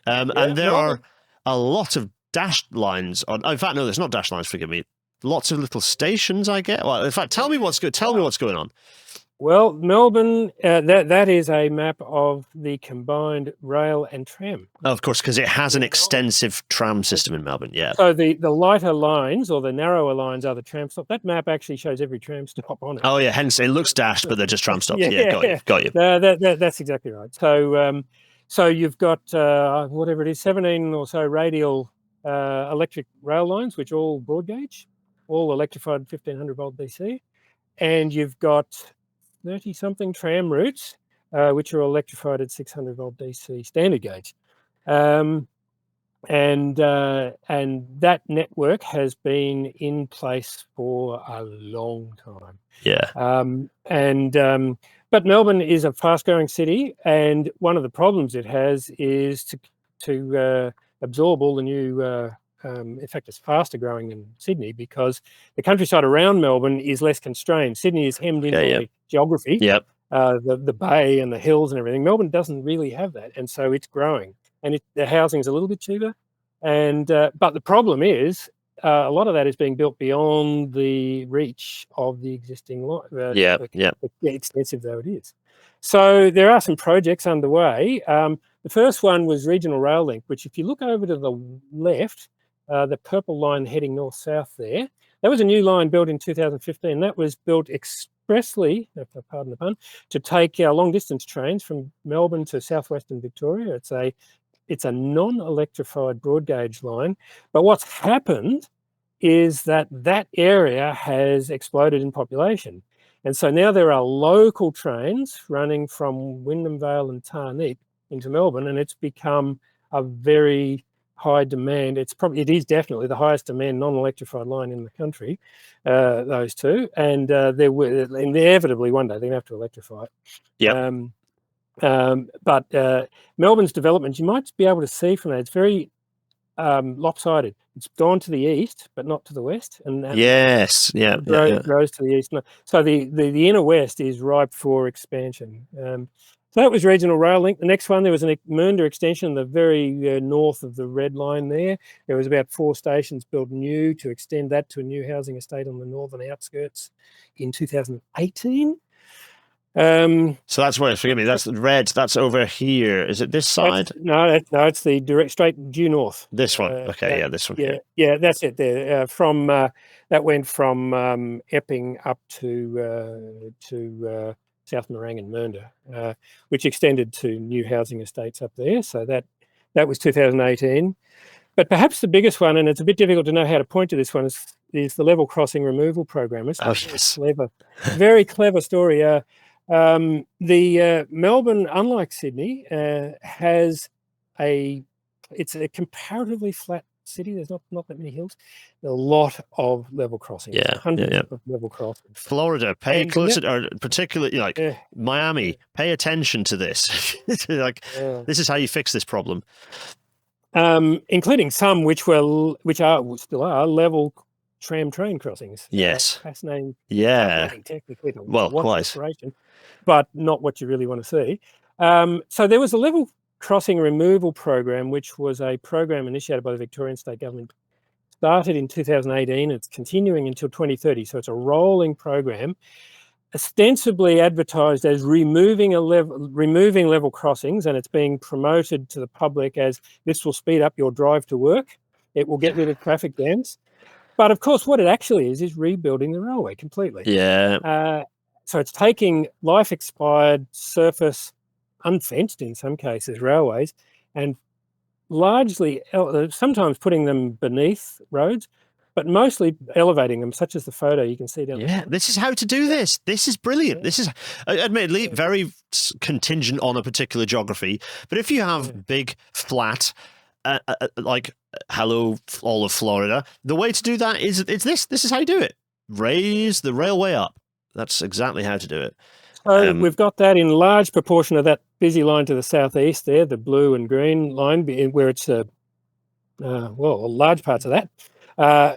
And there are a lot of dashed lines on. In fact, no, there's not dashed lines, forgive me. Lots of little stations, I get. Well, in fact, tell me what's going on. Well, Melbourne, that is a map of the combined rail and tram. Oh, of course, because it has an extensive tram system in Melbourne, yeah. So the lighter lines or the narrower lines are the tram stop. That map actually shows every tram stop on it. Oh, yeah, hence it looks dashed, but they're just tram stops. Got you. That's exactly right. So you've got, whatever it is, 17 or so radial electric rail lines, which are all broad gauge, all electrified 1500 volt DC. And you've got 30-something tram routes, which are electrified at 600 volt DC standard gauge. And that network has been in place for a long time. Yeah. But Melbourne is a fast-growing city, and one of the problems it has is to absorb all the new. In fact, it's faster growing than Sydney because the countryside around Melbourne is less constrained. Sydney is hemmed in by geography, the bay and the hills and everything. Melbourne doesn't really have that, and so it's growing. And the housing is a little bit cheaper. And but the problem is a lot of that is being built beyond the reach of the existing line. Extensive though it is. So there are some projects underway. The first one was Regional Rail Link, which if you look over to the left, the purple line heading north-south there, that was a new line built in 2015. That was built expressly, pardon the pun, to take long-distance trains from Melbourne to southwestern Victoria. It's a non-electrified broad gauge line. But what's happened is that area has exploded in population. And so now there are local trains running from Wyndham Vale and Tarneit into Melbourne, and it's become a very high demand. It is definitely the highest demand non-electrified line in the country, those two. And there will inevitably one day they're going to have to electrify it. But Melbourne's development, you might be able to see from that, it's very lopsided. It's gone to the east, but not to the west, and yes, yeah, grows to the east. So the inner west is ripe for expansion. So that was regional rail link. The next one, there was a Mernda extension, the very north of the red line there. There was about 4 stations built new to extend that to a new housing estate on the northern outskirts in 2018. So that's where, forgive me, that's the red, that's over here. Is it this side? No, it's the direct straight due north. This one. Okay, yeah, this one. Yeah, that's it there. That went from Epping up to South Morang and Mernda, which extended to new housing estates up there. So that was 2018. But perhaps the biggest one, and it's a bit difficult to know how to point to this one, is the level crossing removal program. It's clever, very clever story. The Melbourne, unlike Sydney, has it's a comparatively flat city. There's not that many hills. There are a lot of level crossings. Hundreds of level crossings. Florida, pay closer, or particularly like Miami, pay attention to this. This is how you fix this problem. Including some which still are level tram train crossings. Yes. Fascinating. Yeah. Technically, quite. But not what you really want to see. So there was a level crossing removal program, which was a program initiated by the Victorian State Government. Started in 2018. It's continuing until 2030. So it's a rolling program, ostensibly advertised as removing level crossings, and it's being promoted to the public as this will speed up your drive to work. It will get rid of traffic jams. But of course, what it actually is rebuilding the railway completely. Yeah. So it's taking life-expired surface, unfenced in some cases, railways, and largely, sometimes putting them beneath roads, but mostly elevating them, such as the photo you can see down there. Yeah, this is how to do this. This is brilliant. Yeah. This is, admittedly, very contingent on a particular geography. But if you have big, flat, like, hello, all of Florida, the way to do that is this. This is how you do it. Raise the railway up. That's exactly how to do it. So we've got that in large proportion of that busy line to the southeast there, the blue and green line, where it's, large parts of that.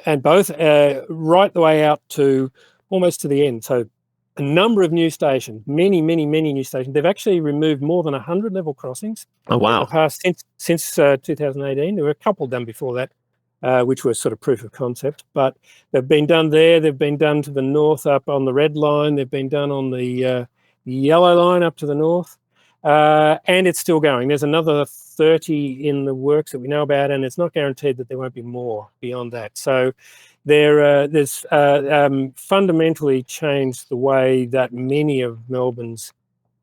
And both right the way out to almost to the end. So a number of new stations, many new stations. They've actually removed more than 100 level crossings. Oh, wow. In the past, since 2018. There were a couple done before that, which was sort of proof of concept. But they've been done there. They've been done to the north up on the red line. They've been done on the yellow line up to the north. And it's still going. There's another 30 in the works that we know about, and it's not guaranteed that there won't be more beyond that. So there's fundamentally changed the way that many of Melbourne's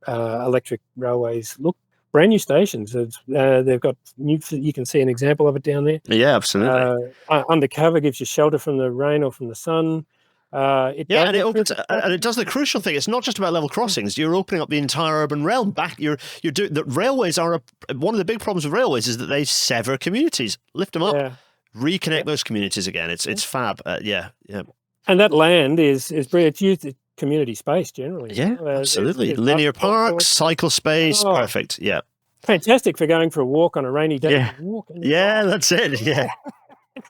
electric railways look. Brand new stations. They've got new. You can see an example of it down there. Yeah, absolutely. Undercover gives you shelter from the rain or from the sun. And it does the crucial thing. It's not just about level crossings. You're opening up the entire urban realm back. You're doing the railways are one of the big problems with railways is that they sever communities, lift them up, reconnect those communities again. It's fab. And that land is brilliant. It's used as community space generally. Yeah, absolutely. Linear parks, cycle space, perfect. Yeah, fantastic for going for a walk on a rainy day. Yeah, that's it. Yeah.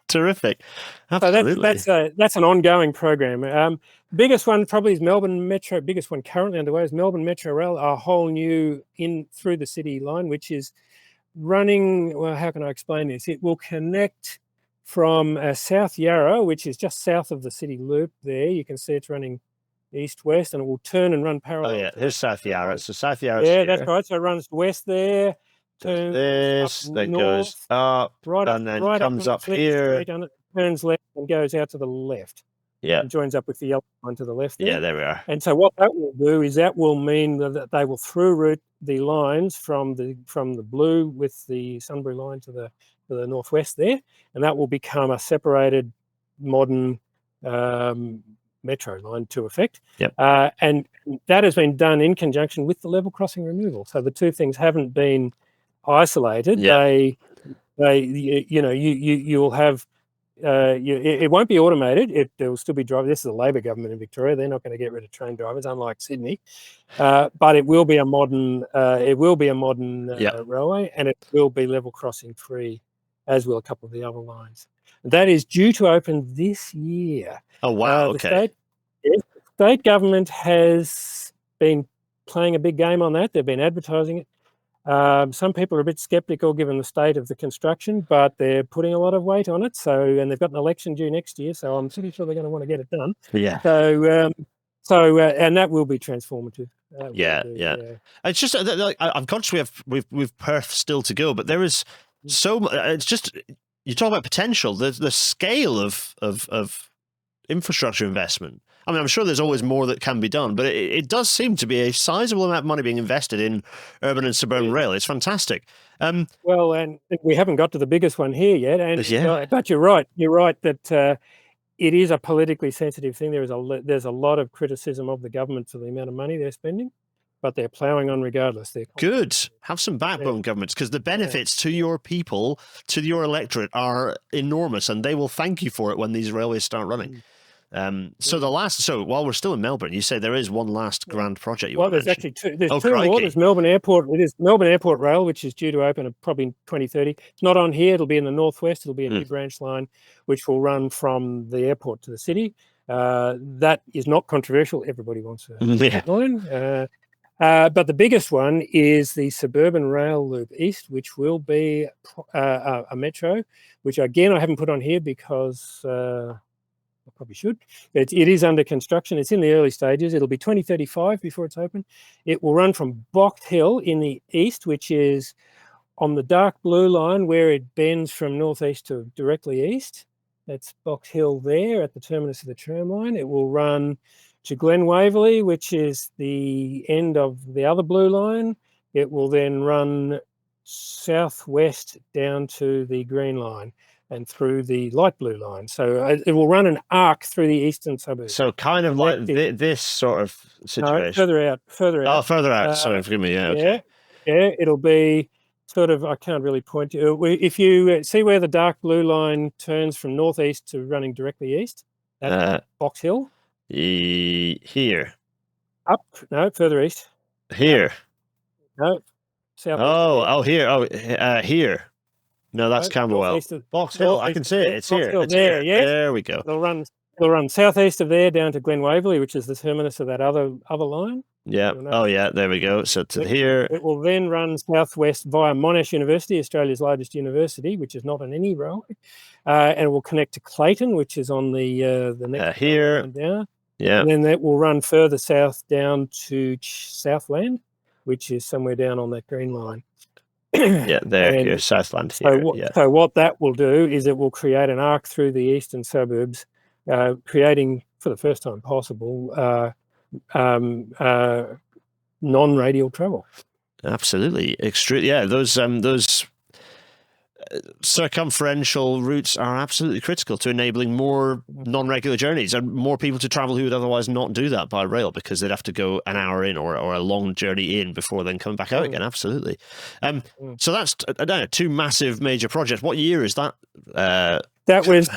Terrific. Absolutely. So that's an ongoing program. Biggest one probably is Melbourne Metro. Biggest one currently underway is Melbourne Metro Rail, a whole new through the city line, which is running. Well, how can I explain this? It will connect from South Yarra, which is just south of the city loop. There, you can see it's running east-west, and it will turn and run parallel. Oh yeah, here's South Yarra. So South Yarra. Yeah, that's right. So it runs west there. This that goes up, and then comes up here, turns left and goes out to the left. Yeah, and joins up with the yellow one to the left. Yeah, there we are. And so what that will do is that will mean that they will through route the lines from the blue with the Sunbury line to the northwest there, and that will become a separated modern metro line to effect. Yep. And that has been done in conjunction with the level crossing removal. So the two things haven't been isolated. Yep. You'll have it won't be automated. There will still be drivers. This is a Labor government in Victoria. They're not going to get rid of train drivers, unlike Sydney. But it will be a modern. Railway, and it will be level crossing free as will a couple of the other lines. That is due to open this year. Oh, wow. Okay. The state government has been playing a big game on that. They've been advertising it. Some people are a bit sceptical given the state of the construction, but they're putting a lot of weight on it. And they've got an election due next year, so I'm pretty sure they're going to want to get it done. Yeah. And that will be transformative. Yeah. It's just I'm conscious we've Perth still to go, but there is so much. It's just, you talk about potential. The scale of infrastructure investment. I mean, I'm sure there's always more that can be done, but it does seem to be a sizable amount of money being invested in urban and suburban rail. It's fantastic. Well, and we haven't got to the biggest one here yet. But you're right. You're right that it is a politically sensitive thing. There's a lot of criticism of the government for the amount of money they're spending, but they're ploughing on regardless. They're good. Have some backbone, governments, because the benefits to your people, to your electorate, are enormous, and they will thank you for it when these railways start running. So while we're still in Melbourne, you say there is one last grand project. There's actually two. There's two more. There's Melbourne Airport. It is Melbourne Airport Rail, which is due to open probably in 2030. It's not on here. It'll be in the northwest. It'll be a new branch line, which will run from the airport to the city. That is not controversial. Everybody wants a line. But the biggest one is the suburban rail loop east, which will be a metro, which again I haven't put on here because I probably should. It is under construction. It's in the early stages. It'll be 2035 before it's open. It will run from Box Hill in the east, which is on the dark blue line where it bends from northeast to directly east. That's Box Hill there at the terminus of the tram line. It will run to Glen Waverley, which is the end of the other blue line. It will then run southwest down to the green line and through the light blue line. So it will run an arc through the eastern suburbs. So kind of like this sort of situation. No, further out. Oh, further out. Sorry, forgive me. Yeah, okay. Yeah, it'll be sort of, I can't really point to. If you see where the dark blue line turns from northeast to running directly east, that's Box Hill. Here. Up? No, further east. Here. No, south. Oh, here. Here. No, that's Camberwell. Box Hill. I can see it. It's here. It's there. Yeah. There we go. It'll run southeast of there down to Glen Waverley, which is the terminus of that other line. Yeah. Oh, yeah. There we go. So to here. It will then run southwest via Monash University, Australia's largest university, which is not on any railway, and it will connect to Clayton, which is on the next here. Down. Yeah. And then that will run further south down to Southland, which is somewhere down on that green line. Yeah, there, here, Southland. Here. So what that will do is it will create an arc through the eastern suburbs, creating, for the first time possible, non-radial travel. Absolutely, extreme. Yeah, those circumferential routes are absolutely critical to enabling more non-regular journeys and more people to travel who would otherwise not do that by rail because they'd have to go an hour in or a long journey in before then coming back out again. Absolutely. So that's two massive major projects. What year is that? That was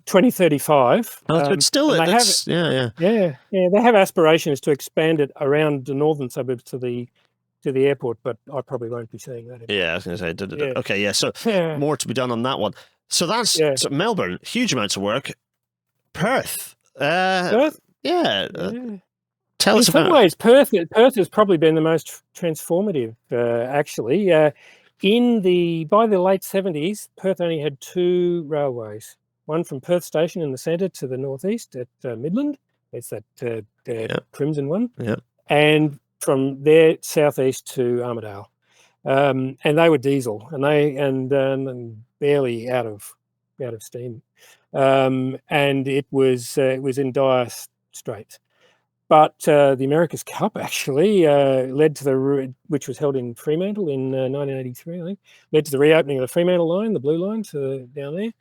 2035. But still, they have aspirations to expand it around the northern suburbs to the airport, but I probably won't be seeing that. Yeah, I was going to say. Okay, yeah. So more to be done on that one. So that's so Melbourne, huge amounts of work. Perth. Perth? Yeah. Tell us about. In some ways, Perth has probably been the most transformative. Actually, by the late 70s, Perth only had two railways. One from Perth Station in the centre to the northeast at Midland. It's that crimson one. Yeah. And from there southeast to Armidale, and they were diesel, and barely out of steam, and it was in dire straits. But the America's Cup actually led to which was held in Fremantle in 1983, I think, led to the reopening of the Fremantle line, the blue line, to down there.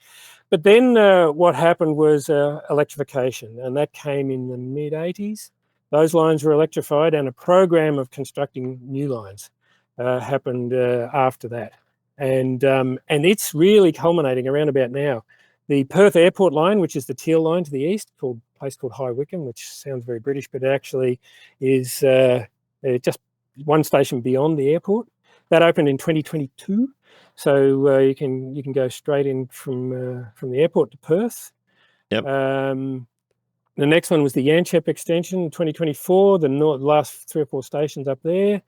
But then what happened was electrification, and that came in the mid-80s. Those lines were electrified, and a program of constructing new lines happened after that. And it's really culminating around about now. The Perth Airport line, which is the teal line to the east, a place called High Wycombe, which sounds very British, but it actually is just one station beyond the airport. That opened in 2022. so you can go straight in from the airport to Perth. Yep. The next one was the Yanchep extension, 2024. The last 3 or 4 stations up there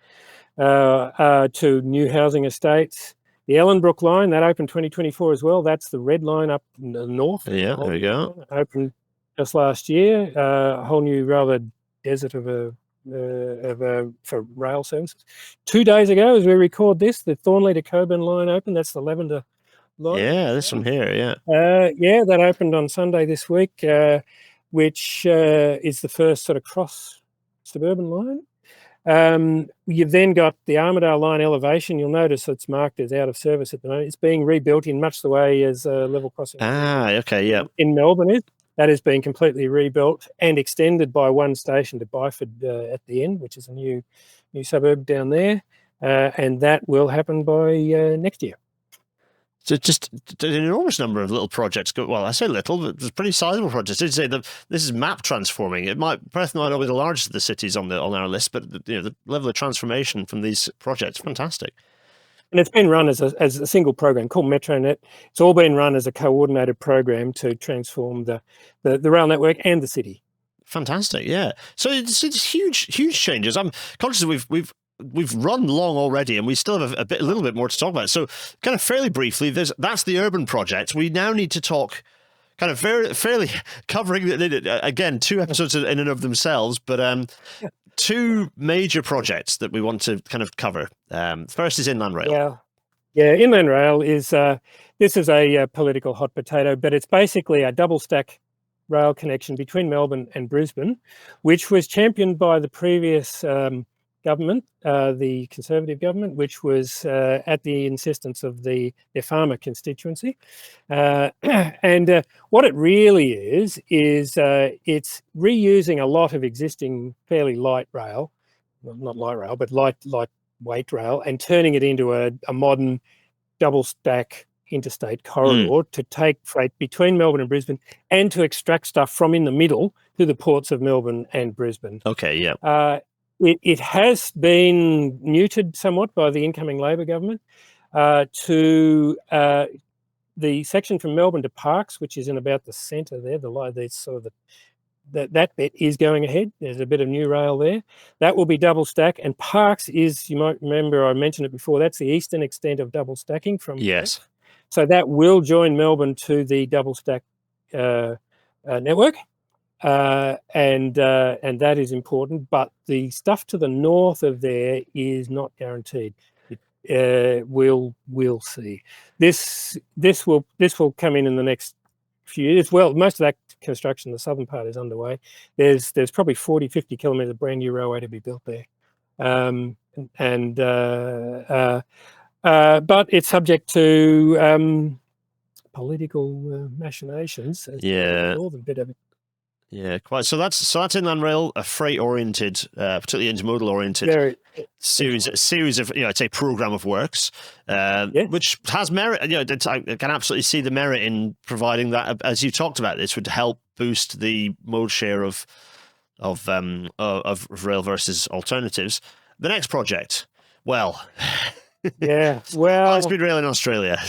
to new housing estates. The Ellenbrook line, that opened 2024 as well. That's the red line up in the north. Yeah, there we go. Opened just last year. A whole new rather desert for rail services. 2 days ago, as we record this, the Thornley to Coburn line opened. That's the Lavender line. Yeah, this one here, yeah. Yeah, that opened on Sunday this week, which is the first sort of cross suburban line. You've then got the Armidale line elevation. You'll notice it's marked as out of service at the moment. It's being rebuilt in much the way as level crossing. Okay, yeah. In Melbourne is. That has been completely rebuilt and extended by 1 station to Byford at the end, which is a new suburb down there, and that will happen by next year. So just an enormous number of little projects. Well, I say little, but there's pretty sizable projects. Did say that this is map transforming. Perth might not be the largest of the cities on our list, but the level of transformation from these projects, fantastic. And it's been run as a single program called MetroNet. It's all been run as a coordinated program to transform the rail network and the city. Fantastic, yeah. So it's huge changes. I'm conscious that we've run long already, and we still have a little bit more to talk about. So, kind of fairly briefly, that's the urban project. We now need to talk, kind of fairly covering again 2 episodes in and of themselves, but 2 major projects that we want to kind of cover. First is Inland Rail. Yeah. Inland Rail is this is a political hot potato, but it's basically a double stack rail connection between Melbourne and Brisbane, which was championed by the previous government, the Conservative government, which was at the insistence of their farmer constituency. And what it really is it's reusing a lot of existing fairly light rail, well, not light rail, but lightweight rail, and turning it into a modern double stack interstate corridor to take freight between Melbourne and Brisbane and to extract stuff from in the middle to the ports of Melbourne and Brisbane. Okay, yeah. It has been neutered somewhat by the incoming Labor government to the section from Melbourne to Parkes, which is in about the centre there. That bit is going ahead. There's a bit of new rail there. That will be double stack, and Parkes is, you might remember I mentioned it before, that's the eastern extent of double stacking from. Yes. Perth. So that will join Melbourne to the double stack network. And that is important, but the stuff to the north of there is not guaranteed. We'll see. This will come in the next few years. Well, most of that construction, the southern part, is underway. There's probably 40-50 kilometres of brand new railway to be built there, but it's subject to political machinations. Yeah. The northern bit of it. Yeah, quite. So that's Inland Rail, a freight-oriented, particularly intermodal-oriented series of, I'd say, program of works, which has merit. I can absolutely see the merit in providing that, as you talked about. This would help boost the mode share of rail versus alternatives. The next project, high-speed rail in Australia.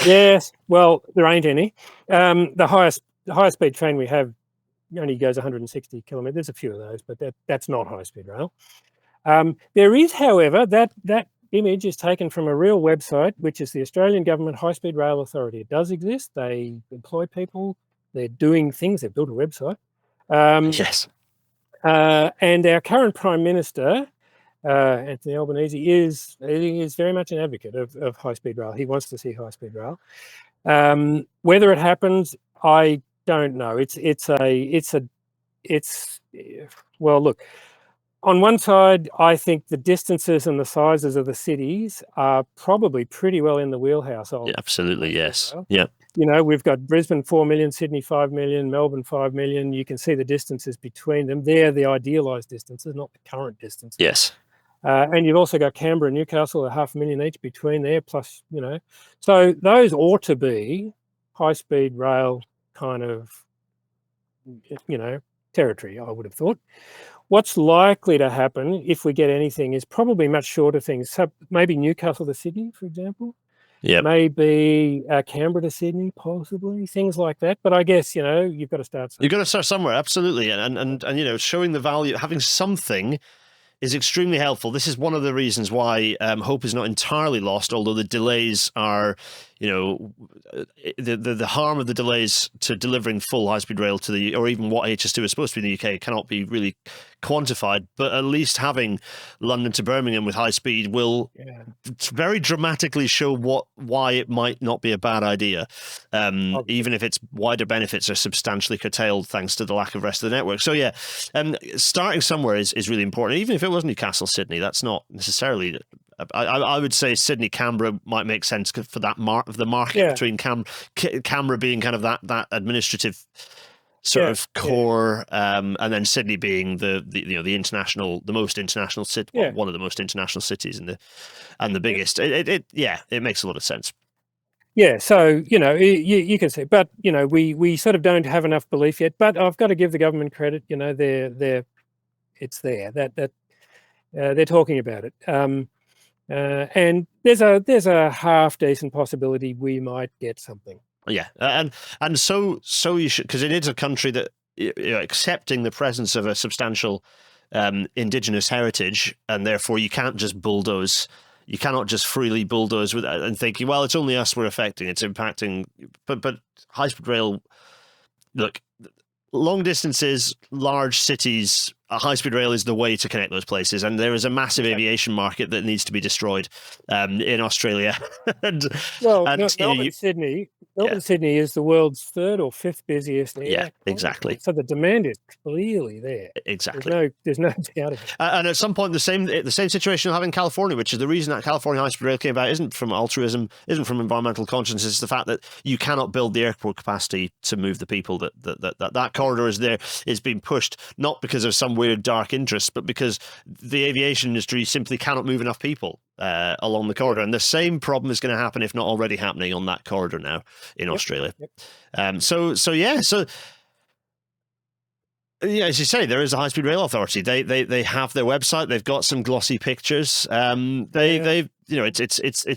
Yes, well, there ain't any. The highest speed train we have only goes 160 kilometres. There's a few of those, but that's not high-speed rail. There is, however, that image is taken from a real website, which is the Australian Government High-Speed Rail Authority. It does exist. They employ people. They're doing things. They've built a website. Yes. And our current Prime Minister, Anthony Albanese, is very much an advocate of high-speed rail. He wants to see high-speed rail. Whether it happens, I don't know. Well, look, on one side, I think the distances and the sizes of the cities are probably pretty well in the wheelhouse. Yeah, absolutely, yes. Rail. Yeah. We've got Brisbane 4 million, Sydney 5 million, Melbourne 5 million. You can see the distances between them. They're the idealised distances, not the current distances. Yes. And you've also got Canberra and Newcastle, 500,000 each between there, plus, So those ought to be high-speed rail kind of, territory, I would have thought. What's likely to happen if we get anything is probably much shorter things. So maybe Newcastle to Sydney, for example. Yeah. Maybe Canberra to Sydney, possibly, things like that. But I guess, you've got to start somewhere. You've got to start somewhere, absolutely. And showing the value, having something is extremely helpful. This is one of the reasons why hope is not entirely lost, although the delays are, the harm of the delays to delivering full high-speed rail to or even what HS2 is supposed to be in the UK cannot be really quantified. But at least having London to Birmingham with high speed will very dramatically show why it might not be a bad idea, even if its wider benefits are substantially curtailed thanks to the lack of rest of the network. So starting somewhere is really important. Even if it was Newcastle, Sydney, that's not necessarily. I would say Sydney, Canberra might make sense for that the market between Canberra being kind of that administrative sort of core, and then Sydney being the most international city, one of the most international cities and the biggest. It makes a lot of sense. Yeah, so you can see, but we sort of don't have enough belief yet. But I've got to give the government credit. It's there that they're talking about it. And there's a half decent possibility we might get something. Yeah, and so you should, because it is a country that accepting the presence of a substantial indigenous heritage, and therefore you can't just bulldoze. You cannot just freely bulldoze and thinking, well, it's only us we're affecting. It's impacting, but high speed rail. Look, long distances, large cities, high-speed rail is the way to connect those places, and there is a massive aviation market that needs to be destroyed in Australia. Melbourne, Sydney is the world's third or fifth busiest air. Yeah, exactly. So the demand is clearly there. Exactly. There's no doubt of it. And at some point, the same situation you'll have in California, which is the reason that California high-speed rail came about, isn't from altruism, isn't from environmental conscience. It's the fact that you cannot build the airport capacity to move the people. That corridor is being pushed not because of some weird dark interest, but because the aviation industry simply cannot move enough people along the corridor. And the same problem is going to happen, if not already happening, on that corridor now in Australia. As you say, there is a high-speed rail authority. They have their website. They've got some glossy pictures. It's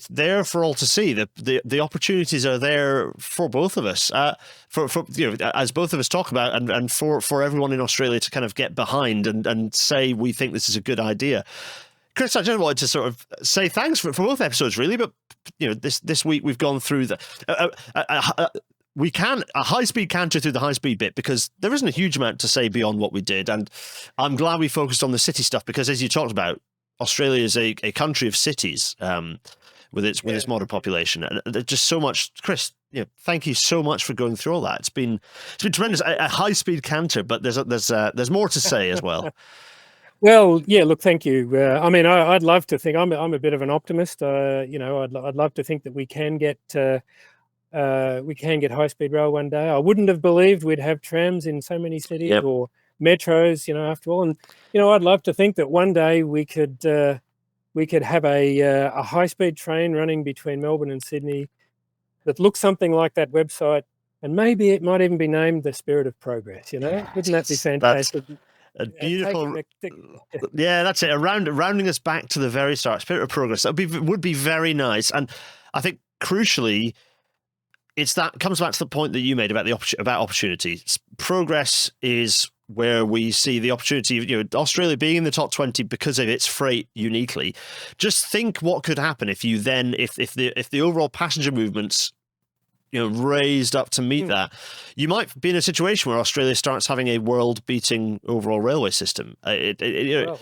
there for all to see. The opportunities are there for both of us. As both of us talk about, and for everyone in Australia to kind of get behind and say we think this is a good idea. Chris, I just wanted to sort of say thanks for both episodes, really. But this week we've gone through we can a high-speed canter through the high-speed bit, because there isn't a huge amount to say beyond what we did. And I'm glad we focused on the city stuff, because as you talked about, Australia is a country of cities with its modern population. And there's just so much. Chris, thank you so much for going through all that. It's been tremendous. A high-speed canter, but there's more to say as well. Well, yeah. Look, thank you. I'd love to think I'm a bit of an optimist. I'd love to think that we can get high-speed rail one day. I wouldn't have believed we'd have trams in so many cities or metros. After all, and I'd love to think that one day we could have a high-speed train running between Melbourne and Sydney that looks something like that website, and maybe it might even be named the Spirit of Progress. Wouldn't that be fantastic? A beautiful, that's it. Rounding us back to the very start, Spirit of Progress. That would be very nice, and I think crucially, comes back to the point that you made about about opportunity. Progress is where we see the opportunity. Australia being in the top 20 because of its freight uniquely. Just think what could happen if the overall passenger movements raised up to meet that. You might be in a situation where Australia starts having a world-beating overall railway system. Wouldn't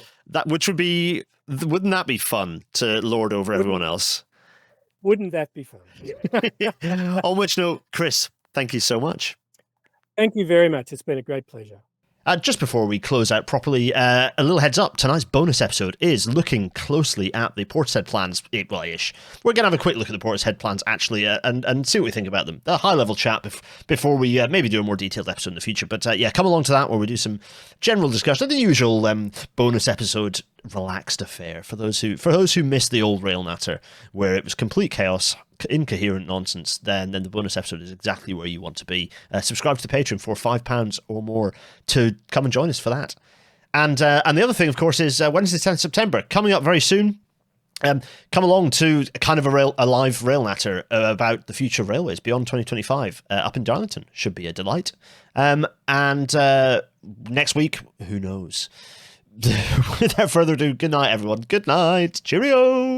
that be fun to lord over everyone else? Wouldn't that be fun? On which note, Chris, thank you so much. Thank you very much. It's been a great pleasure. Just before we close out properly, a little heads up. Tonight's bonus episode is looking closely at the Portishead plans, ish. We're going to have a quick look at the Portishead plans, actually, and see what we think about them. A high-level chat before we maybe do a more detailed episode in the future. But come along to that where we do some general discussion. The usual bonus episode relaxed affair for those who missed the old Rail Natter, where it was complete chaos, incoherent nonsense. Then the bonus episode is exactly where you want to be. Subscribe to the Patreon for £5 or more to come and join us for that. And the other thing, of course, is Wednesday, 10th September, coming up very soon. Come along to kind of a live rail natter about the future of railways beyond 2025 up in Darlington. Should be a delight. And next week, who knows? Without further ado, good night, everyone. Good night. Cheerio.